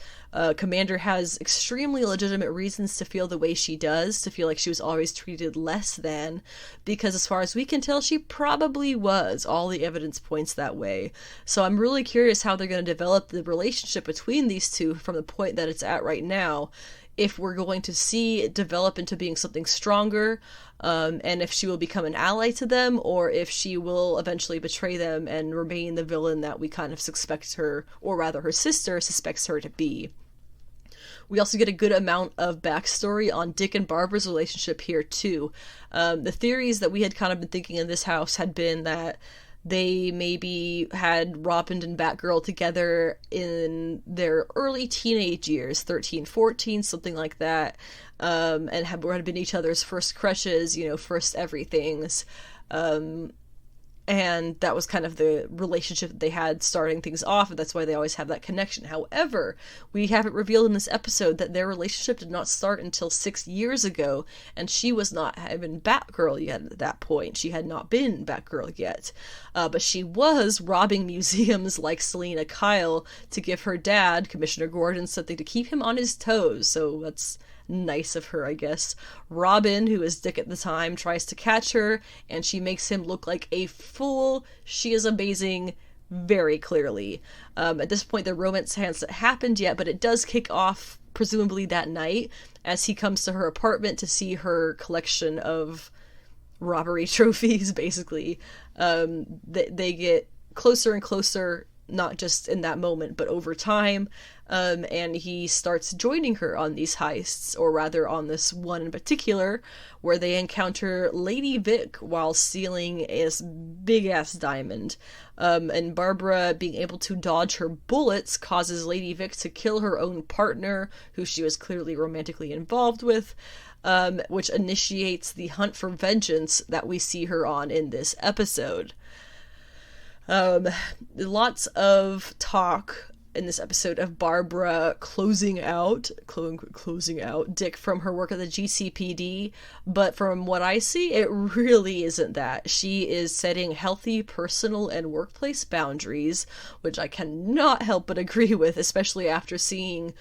Commander has extremely legitimate reasons to feel the way she does, to feel like she was always treated less than, because as far as we can tell, she probably was. All the evidence points that way. So I'm really curious how they're going to develop the relationship between these two from the point that it's at right now, if we're going to see it develop into being something stronger, and if she will become an ally to them, or if she will eventually betray them and remain the villain that we kind of suspect her, or rather her sister suspects her to be. We also get a good amount of backstory on Dick and Barbara's relationship here too. The theories that we had kind of been thinking in this house had been that they maybe had Robin and Batgirl together in their early teenage years, 13, 14, something like that, and had been each other's first crushes, first everythings. And that was kind of the relationship that they had starting things off, and that's why they always have that connection. However, we have it revealed in this episode that their relationship did not start until 6 years ago, and she was not even Batgirl yet at that point. She had not been Batgirl yet. But she was robbing museums like Selena Kyle to give her dad, Commissioner Gordon, something to keep him on his toes, so that's nice of her, I guess. Robin, who is Dick at the time, tries to catch her, and she makes him look like a fool. She is amazing, very clearly. At this point, the romance hasn't happened yet, but it does kick off, presumably that night, as he comes to her apartment to see her collection of robbery trophies, basically. They get closer and closer, not just in that moment, but over time, and he starts joining her on these heists, or rather on this one in particular, where they encounter Lady Vic while stealing a big-ass diamond, and Barbara, being able to dodge her bullets, causes Lady Vic to kill her own partner, who she was clearly romantically involved with, which initiates the hunt for vengeance that we see her on in this episode. Lots of talk in this episode of Barbara closing out Dick from her work at the GCPD, but from what I see, it really isn't that. She is setting healthy personal and workplace boundaries, which I cannot help but agree with, especially after seeing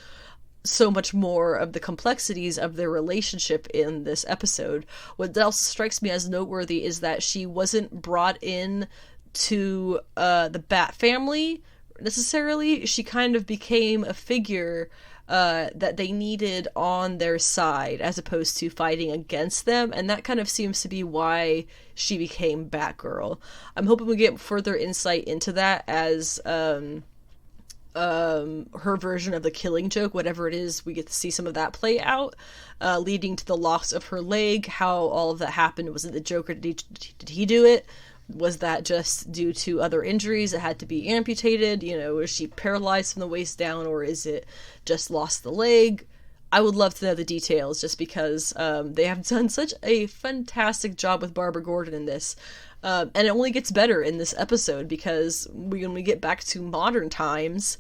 so much more of the complexities of their relationship in this episode. What else strikes me as noteworthy is that she wasn't brought in to the Bat family necessarily. She kind of became a figure that they needed on their side as opposed to fighting against them, and that kind of seems to be why she became Batgirl. I'm hoping we get further insight into that as her version of the Killing Joke, whatever it is, we get to see some of that play out, leading to the loss of her leg, how all of that happened. Was it the Joker? Did he do it? Was that just due to other injuries that had to be amputated? Was she paralyzed from the waist down, or is it just lost the leg? I would love to know the details, just because they have done such a fantastic job with Barbara Gordon in this. And it only gets better in this episode, because when we get back to modern times,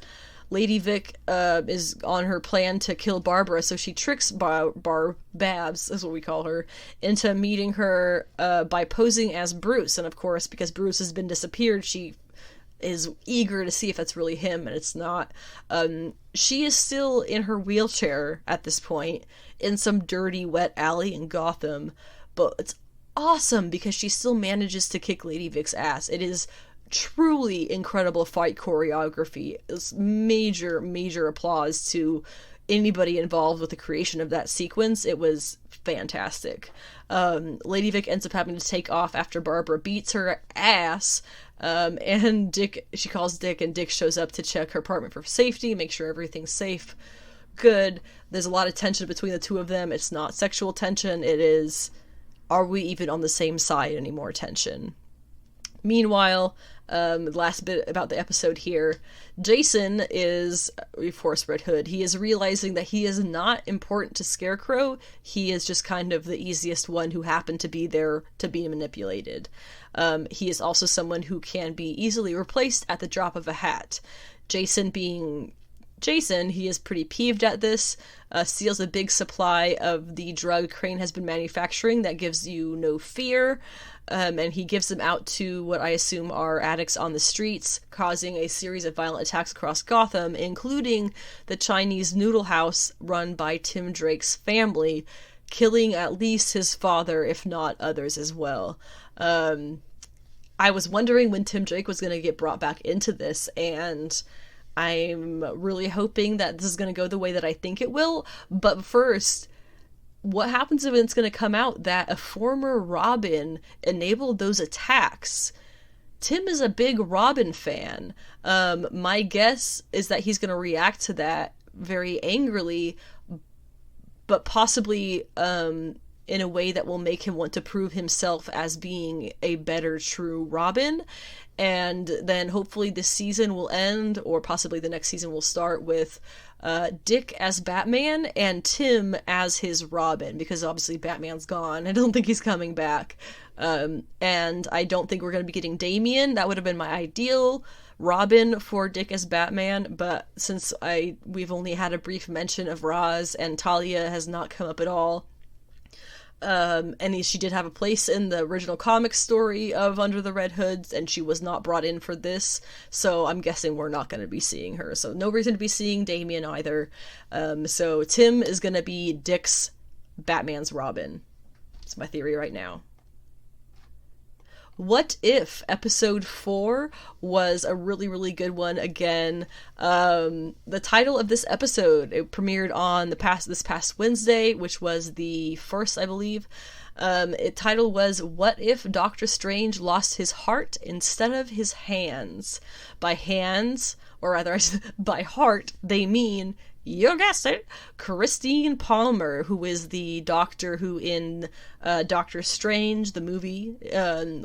Lady Vic is on her plan to kill Barbara, so she tricks Babs, is what we call her, into meeting her by posing as Bruce. And of course, because Bruce has been disappeared, she is eager to see if that's really him, and it's not. She is still in her wheelchair at this point in some dirty, wet alley in Gotham, but it's awesome because she still manages to kick Lady Vic's ass. It is truly incredible fight choreography. It's major applause to anybody involved with the creation of that sequence. It was fantastic. Lady Vic ends up having to take off after Barbara beats her ass, and she calls Dick, and Dick shows up to check her apartment for safety, make sure everything's safe. Good. There's a lot of tension between the two of them. It's not sexual tension. It is, are we even on the same side anymore tension. Meanwhile, the last bit about the episode here, Jason is, Force Red Hood, he is realizing that he is not important to Scarecrow. He is just kind of the easiest one who happened to be there to be manipulated. He is also someone who can be easily replaced at the drop of a hat. Jason being Jason, he is pretty peeved at this, steals a big supply of the drug Crane has been manufacturing that gives you no fear, and he gives them out to what I assume are addicts on the streets, causing a series of violent attacks across Gotham, including the Chinese noodle house run by Tim Drake's family, killing at least his father, if not others as well. I was wondering when Tim Drake was going to get brought back into this, and I'm really hoping that this is going to go the way that I think it will. But first, what happens if it's going to come out that a former Robin enabled those attacks? Tim is a big Robin fan. My guess is that he's going to react to that very angrily, but possibly in a way that will make him want to prove himself as being a better true Robin. And then hopefully this season will end, or possibly the next season will start with Dick as Batman and Tim as his Robin, because obviously Batman's gone. I don't think he's coming back. And I don't think we're going to be getting Damian. That would have been my ideal Robin for Dick as Batman, but since we've only had a brief mention of Ra's, and Talia has not come up at all, and she did have a place in the original comic story of Under the Red Hoods, and she was not brought in for this, so I'm guessing we're not going to be seeing her. So no reason to be seeing Damian either. So Tim is going to be Dick's Batman's Robin. That's my theory right now. What If episode 4 was a really good one again. The title of this episode, it premiered on this past Wednesday, which was the 1st, I believe. Its title was What If Doctor Strange Lost His Heart Instead of His Hands? By hands, or rather by heart, they mean, you guessed it, Christine Palmer, who is the doctor who in Doctor Strange, the movie,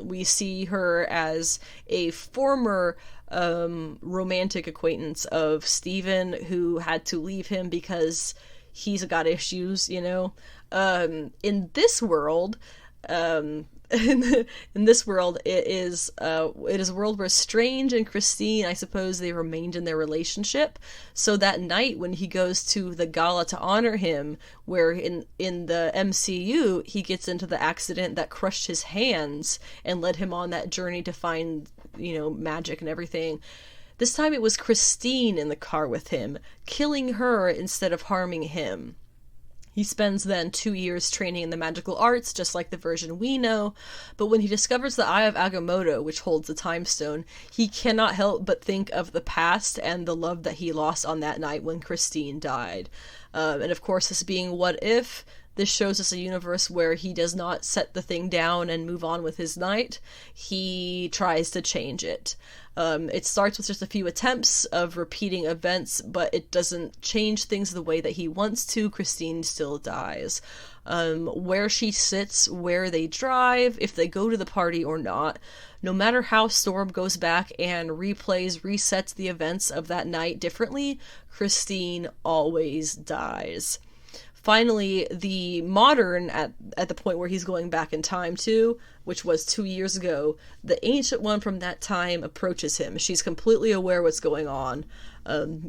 we see her as a former romantic acquaintance of Steven, who had to leave him because he's got issues, you know. In this world, in this world, it is a world where Strange and Christine, I suppose, they remained in their relationship. So that night when he goes to the gala to honor him, where in the MCU he gets into the accident that crushed his hands and led him on that journey to find, you know, magic and everything. This time it was Christine in the car with him, killing her instead of harming him. He spends then 2 years training in the magical arts, just like the version we know, but when he discovers the Eye of Agamotto, which holds the Time Stone, he cannot help but think of the past and the love that he lost on that night when Christine died. And of course, this being What If, this shows us a universe where he does not set the thing down and move on with his night. He tries to change it. It starts with just a few attempts of repeating events, but it doesn't change things the way that he wants to. Christine still dies. Where she sits, where they drive, if they go to the party or not, no matter how Storm goes back and resets the events of that night differently, Christine always dies. finally, the modern, at the point where he's going back in time to, which was 2 years ago, the Ancient One from that time approaches him. She's completely aware what's going on,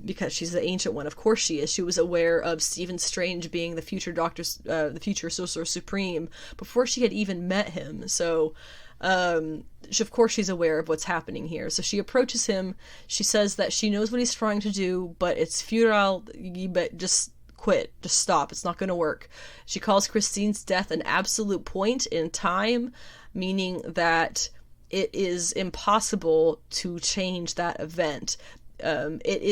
because she's the Ancient One. Of course she is. She was aware of Stephen Strange being the future the future Sorcerer Supreme before she had even met him. So, of course she's aware of what's happening here. So she approaches him. She says that she knows what he's trying to do, but it's futile. But just quit. Just stop. It's not going to work. She calls Christine's death an absolute point in time, meaning that it is impossible to change that event. It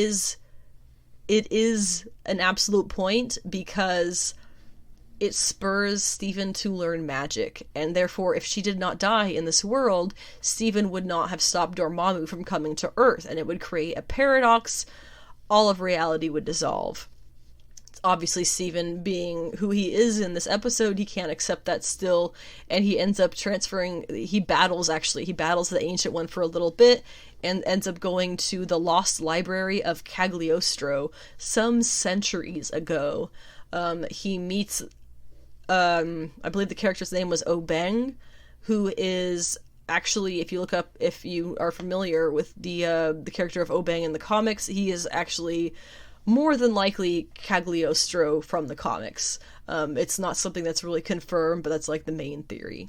is an absolute point because it spurs Stephen to learn magic, and therefore if she did not die in this world, Stephen would not have stopped Dormammu from coming to Earth, and it would create a paradox. All of reality would dissolve. Obviously, Stephen, being who he is in this episode, he can't accept that still, and he ends up transferring. He battles the Ancient One for a little bit, and ends up going to the lost library of Cagliostro some centuries ago. He meets, I believe the character's name was Obeng, who is actually, if you are familiar with the character of Obeng in the comics, he is actually more than likely Cagliostro from the comics. It's not something that's really confirmed, but that's like the main theory.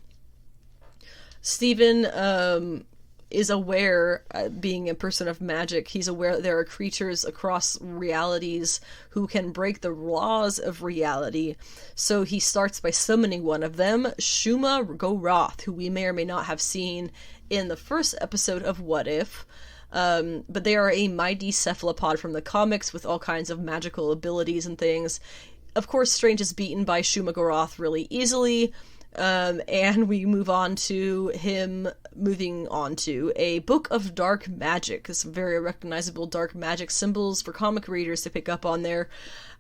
Stephen is aware, being a person of magic, he's aware that there are creatures across realities who can break the laws of reality. So he starts by summoning one of them, Shuma Gorath, who we may or may not have seen in the first episode of What If. But they are a mighty cephalopod from the comics with all kinds of magical abilities and things. Of course, Strange is beaten by Shuma Gorath really easily, and we move on to him moving on to a book of dark magic. Some very recognizable dark magic symbols for comic readers to pick up on there.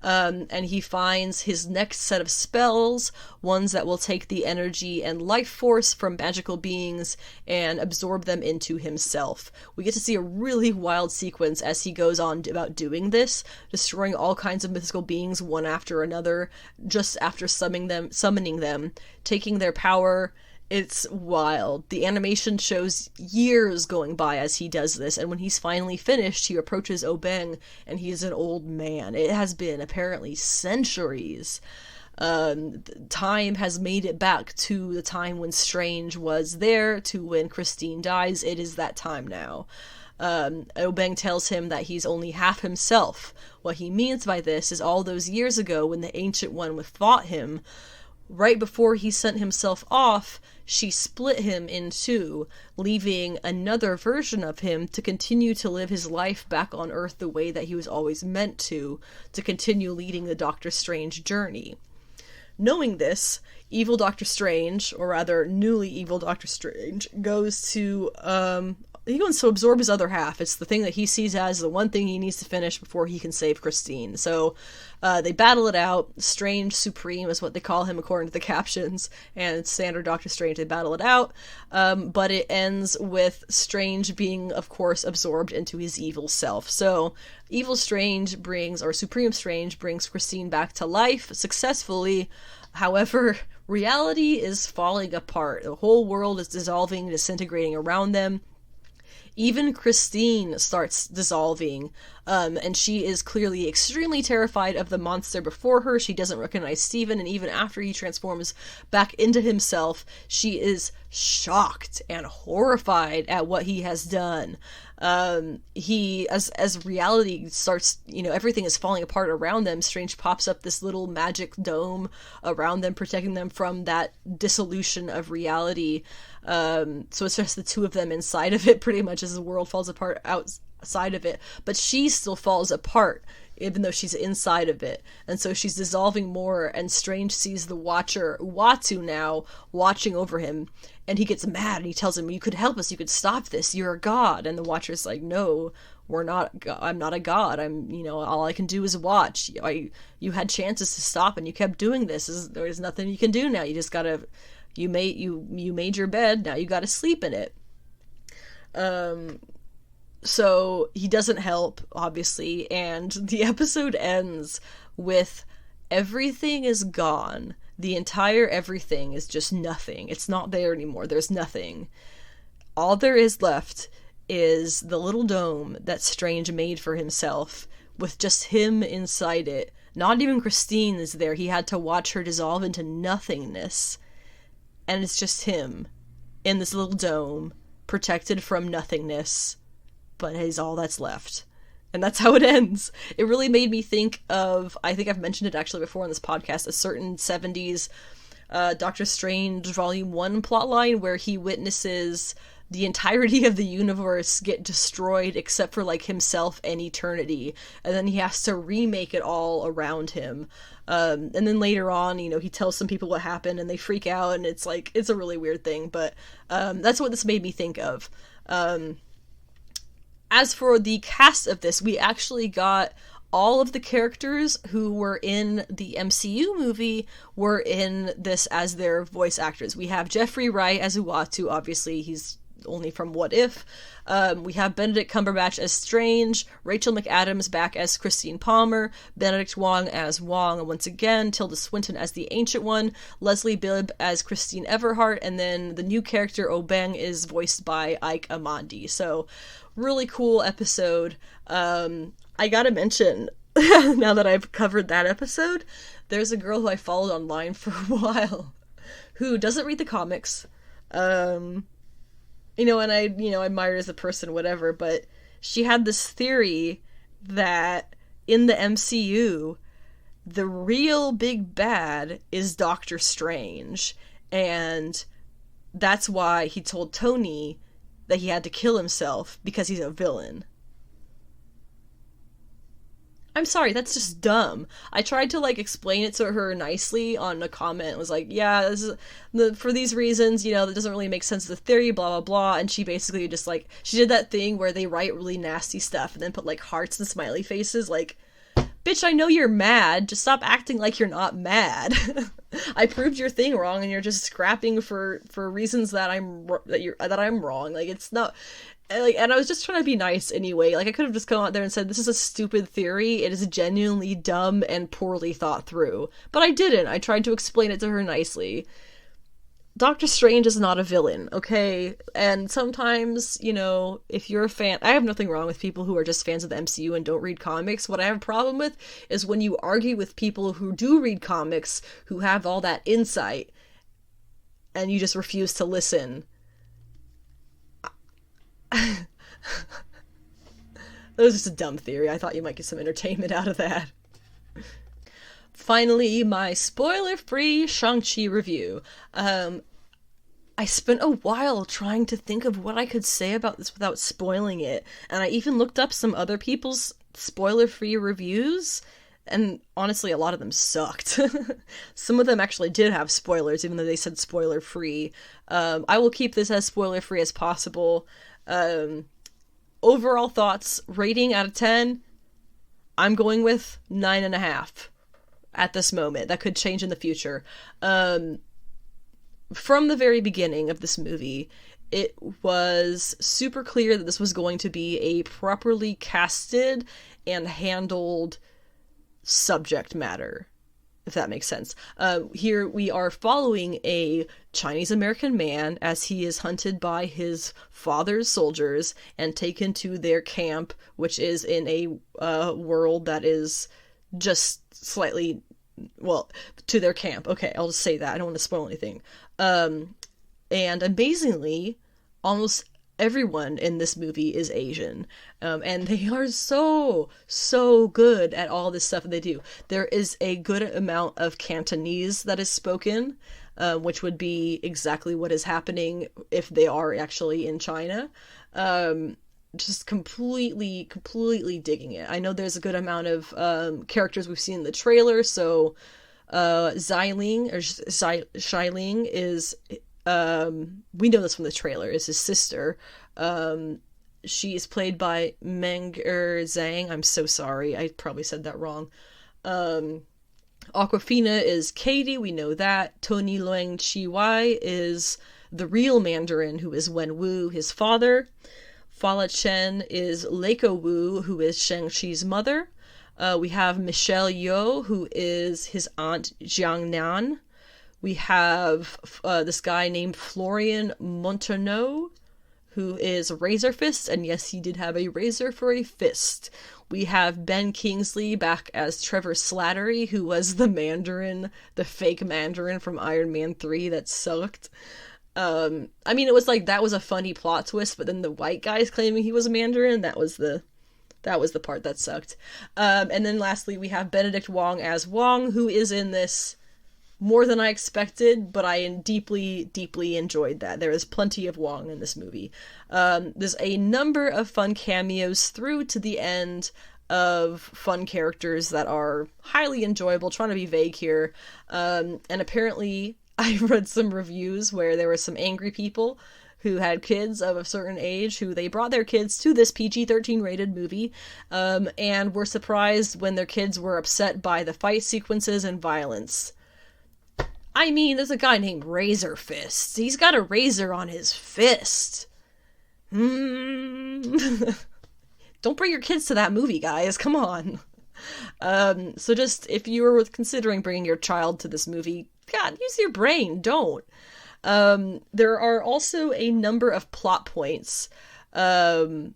And he finds his next set of spells, ones that will take the energy and life force from magical beings and absorb them into himself. We get to see a really wild sequence as he goes on about doing this, destroying all kinds of mythical beings one after another, just after summoning them, taking their power. It's wild. The animation shows years going by as he does this, and when he's finally finished, he approaches Obeng, and he's an old man. It has been apparently centuries. Time has made it back to the time when Strange was there, to when Christine dies. It is that time now. Obeng tells him that he's only half himself. What he means by this is all those years ago when the Ancient One fought him, right before he sent himself off, she split him in two, leaving another version of him to continue to live his life back on Earth the way that he was always meant to continue leading the Doctor Strange journey. Knowing this, evil Doctor Strange, or rather newly evil Doctor Strange, goes to absorb his other half. It's the thing that he sees as the one thing he needs to finish before he can save Christine. So they battle it out. Strange Supreme is what they call him according to the captions, and standard Doctor Strange, they battle it out. But it ends with Strange being, of course, absorbed into his evil self. So evil Strange Supreme Strange brings Christine back to life successfully. However, reality is falling apart. The whole world is dissolving, disintegrating around them. Even Christine starts dissolving, and she is clearly extremely terrified of the monster before her. She doesn't recognize Stephen, and even after he transforms back into himself, she is shocked and horrified at what he has done. As reality starts, everything is falling apart around them, Strange pops up this little magic dome around them, protecting them from that dissolution of reality. So it's just the two of them inside of it, pretty much, as the world falls apart outside of it. But she still falls apart, even though she's inside of it. And so she's dissolving more, and Strange sees the Watcher, Uatu, now watching over him, and he gets mad, and he tells him, "You could help us, you could stop this, you're a god." And the Watcher's like, "No, I'm not a god. All I can do is watch. You had chances to stop, and you kept doing this. There's nothing you can do now. You just gotta, you made your bed, now you gotta sleep in it." So he doesn't help, obviously, and the episode ends with everything is gone. The entire everything is just nothing. It's not there anymore. There's nothing. All there is left is the little dome that Strange made for himself, with just him inside it. Not even Christine is there. He had to watch her dissolve into nothingness. And it's just him in this little dome, protected from nothingness, but is all that's left. And that's how it ends. It really made me think of, I think I've mentioned it actually before on this podcast, a certain 70s Doctor Strange Volume 1 plotline where he witnesses the entirety of the universe get destroyed except for, like, himself and eternity. And then he has to remake it all around him. And then later on, you know, he tells some people what happened and they freak out, and it's like, it's a really weird thing. But that's what this made me think of. As for the cast of this, we actually got all of the characters who were in the MCU movie were in this as their voice actors. We have Jeffrey Wright as Uatu, obviously he's only from What If. We have Benedict Cumberbatch as Strange, Rachel McAdams back as Christine Palmer, Benedict Wong as Wong, and once again, Tilda Swinton as the Ancient One, Leslie Bibb as Christine Everhart, and then the new character Obeng is voiced by Ike Amandi. So, really cool episode. I gotta mention, now that I've covered that episode, there's a girl who I followed online for a while who doesn't read the comics. You know, and I, you know, admire her as a person, whatever, but she had this theory that in the MCU, the real big bad is Doctor Strange, and that's why he told Tony that he had to kill himself, because he's a villain. I'm sorry, that's just dumb. I tried to, like, explain it to her nicely on a comment. It was like, yeah, this is for these reasons, you know, that doesn't really make sense of the theory, blah, blah, blah. And she basically just, like, she did that thing where they write really nasty stuff and then put, like, hearts and smiley faces. Like, bitch, I know you're mad. Just stop acting like you're not mad. I proved your thing wrong, and you're just scrapping for reasons that I'm wrong. Like, it's not... Like, and I was just trying to be nice anyway. Like, I could have just come out there and said, this is a stupid theory. It is genuinely dumb and poorly thought through. But I didn't. I tried to explain it to her nicely. Doctor Strange is not a villain, okay? And sometimes, you know, if you're a fan... I have nothing wrong with people who are just fans of the MCU and don't read comics. What I have a problem with is when you argue with people who do read comics, who have all that insight, and you just refuse to listen. That was just a dumb theory. I thought you might get some entertainment out of that. Finally, my spoiler-free Shang-Chi review. I spent a while trying to think of what I could say about this without spoiling it, and I even looked up some other people's spoiler-free reviews, and honestly, a lot of them sucked. Some of them actually did have spoilers, even though they said spoiler-free. I will keep this as spoiler-free as possible. Overall thoughts, rating out of 10, I'm going with 9.5 at this moment. That could change in the future. From the very beginning of this movie, it was super clear that this was going to be a properly casted and handled subject matter, if that makes sense. Here we are following a Chinese-American man as he is hunted by his father's soldiers and taken to their camp, which is in a world that is just slightly, well, to their camp. Okay, I'll just say that. I don't want to spoil anything. And amazingly, almost everyone in this movie is Asian. And they are so good at all this stuff that they do. There is a good amount of Cantonese that is spoken, which would be exactly what is happening if they are actually in China. Just completely digging it. I know there's a good amount of characters we've seen in the trailer, so Xiling is... we know this from the trailer, is his sister. She is played by Meng-Er Zhang. I'm so sorry, I probably said that wrong. Awkwafina is Katie, we know that. Tony Leung Chi-Wai is the real Mandarin, who is Wen Wu, his father. Fala Chen is Leiko Wu, who is Shang-Chi's mother. We have Michelle Yeoh, who is his aunt Jiang Nan. We have this guy named Florian Montagneux, who is Razor Fist, and yes, he did have a razor for a fist. We have Ben Kingsley back as Trevor Slattery, who was the Mandarin, the fake Mandarin from Iron Man 3 that sucked. I mean, it was like, that was a funny plot twist, but then the white guys claiming he was a Mandarin, that was the part that sucked. And then lastly, we have Benedict Wong as Wong, who is in this more than I expected, but I deeply, deeply enjoyed that. There is plenty of Wong in this movie. There's a number of fun cameos through to the end of fun characters that are highly enjoyable, trying to be vague here. And apparently, I read some reviews where there were some angry people who had kids of a certain age who they brought their kids to this PG-13 rated movie, and were surprised when their kids were upset by the fight sequences and violence. I mean, there's a guy named Razor Fist. He's got a razor on his fist. Don't bring your kids to that movie, guys. Come on. So just, if you were considering bringing your child to this movie, God, use your brain. Don't. There are also a number of plot points that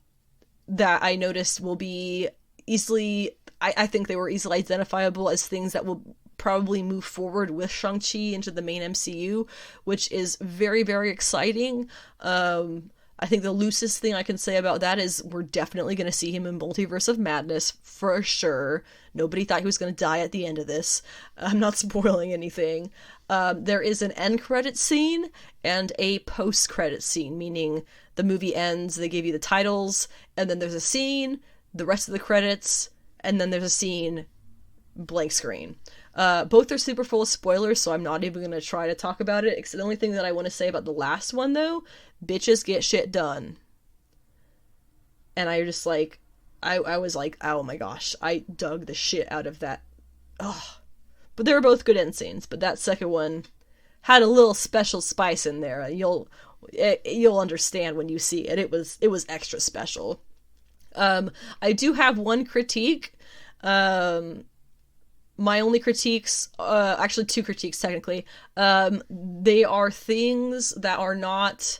I noticed will be easily... I think they were easily identifiable as things that will probably move forward with Shang-Chi into the main MCU, which is very, very exciting. I think the loosest thing I can say about that is we're definitely going to see him in Multiverse of Madness, for sure. Nobody thought he was going to die at the end of this. I'm not spoiling anything. There is an end credit scene and a post-credit scene, meaning the movie ends, they give you the titles, and then there's a scene, the rest of the credits, and then there's a scene, blank screen. Both are super full of spoilers, so I'm not even going to try to talk about it. The only thing that I want to say about the last one, though, bitches get shit done. And I just like, I was like, oh my gosh, I dug the shit out of that. Ugh. But they were both good end scenes, but that second one had a little special spice in there. You'll understand when you see it. It was extra special. I do have one critique. My only critiques, actually two critiques technically, they are things that are not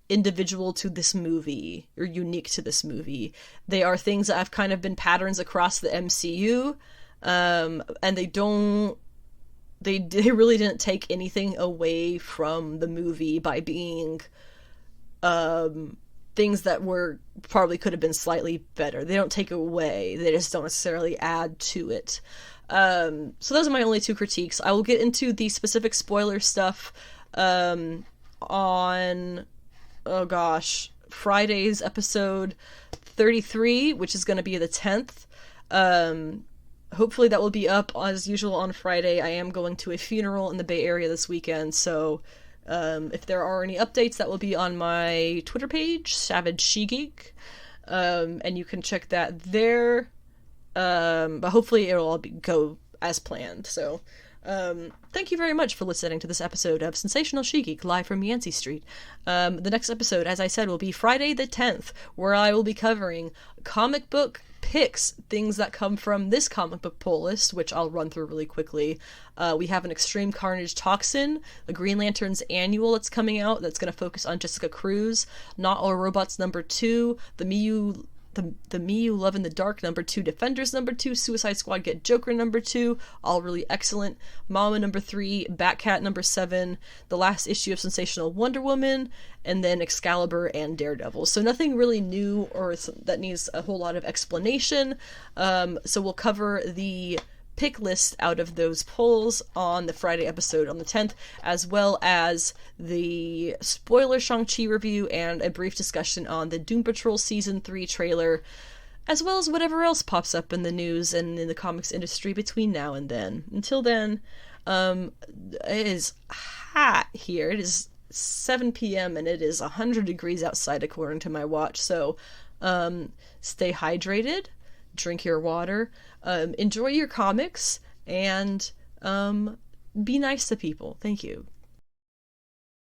individual to this movie or unique to this movie. They are things that have kind of been patterns across the MCU, and they really didn't take anything away from the movie by being things that were probably could have been slightly better. They don't take away, they just don't necessarily add to it. So those are my only two critiques. I will get into the specific spoiler stuff on, oh gosh, Friday's episode 33, which is going to be the 10th. Hopefully that will be up as usual on Friday. I am going to a funeral in the Bay Area this weekend, so if there are any updates, that will be on my Twitter page, Savage She-Geek, and you can check that there, but hopefully it'll all go as planned. So thank you very much for listening to this episode of Sensational She-Geek, live from Yancey Street. The next episode, as I said, will be Friday the 10th, where I will be covering comic book picks, things that come from this comic book pull list, which I'll run through really quickly. We have an Extreme Carnage Toxin, a Green Lantern's Annual that's coming out that's going to focus on Jessica Cruz, Not All Robots #2, the Me You Love in the Dark #2, Defenders #2, Suicide Squad Get Joker #2, all really excellent, Mama #3, Batcat #7, the last issue of Sensational Wonder Woman, and then Excalibur and Daredevil. So nothing really new or that needs a whole lot of explanation. So we'll cover the pick list out of those polls on the Friday episode on the 10th, as well as the spoiler Shang-Chi review and a brief discussion on the Doom Patrol Season 3 trailer, as well as whatever else pops up in the news and in the comics industry between now and then. Until then, it is hot here. It is 7 p.m. and it is 100 degrees outside according to my watch, so stay hydrated, drink your water, enjoy your comics, and be nice to people. Thank you.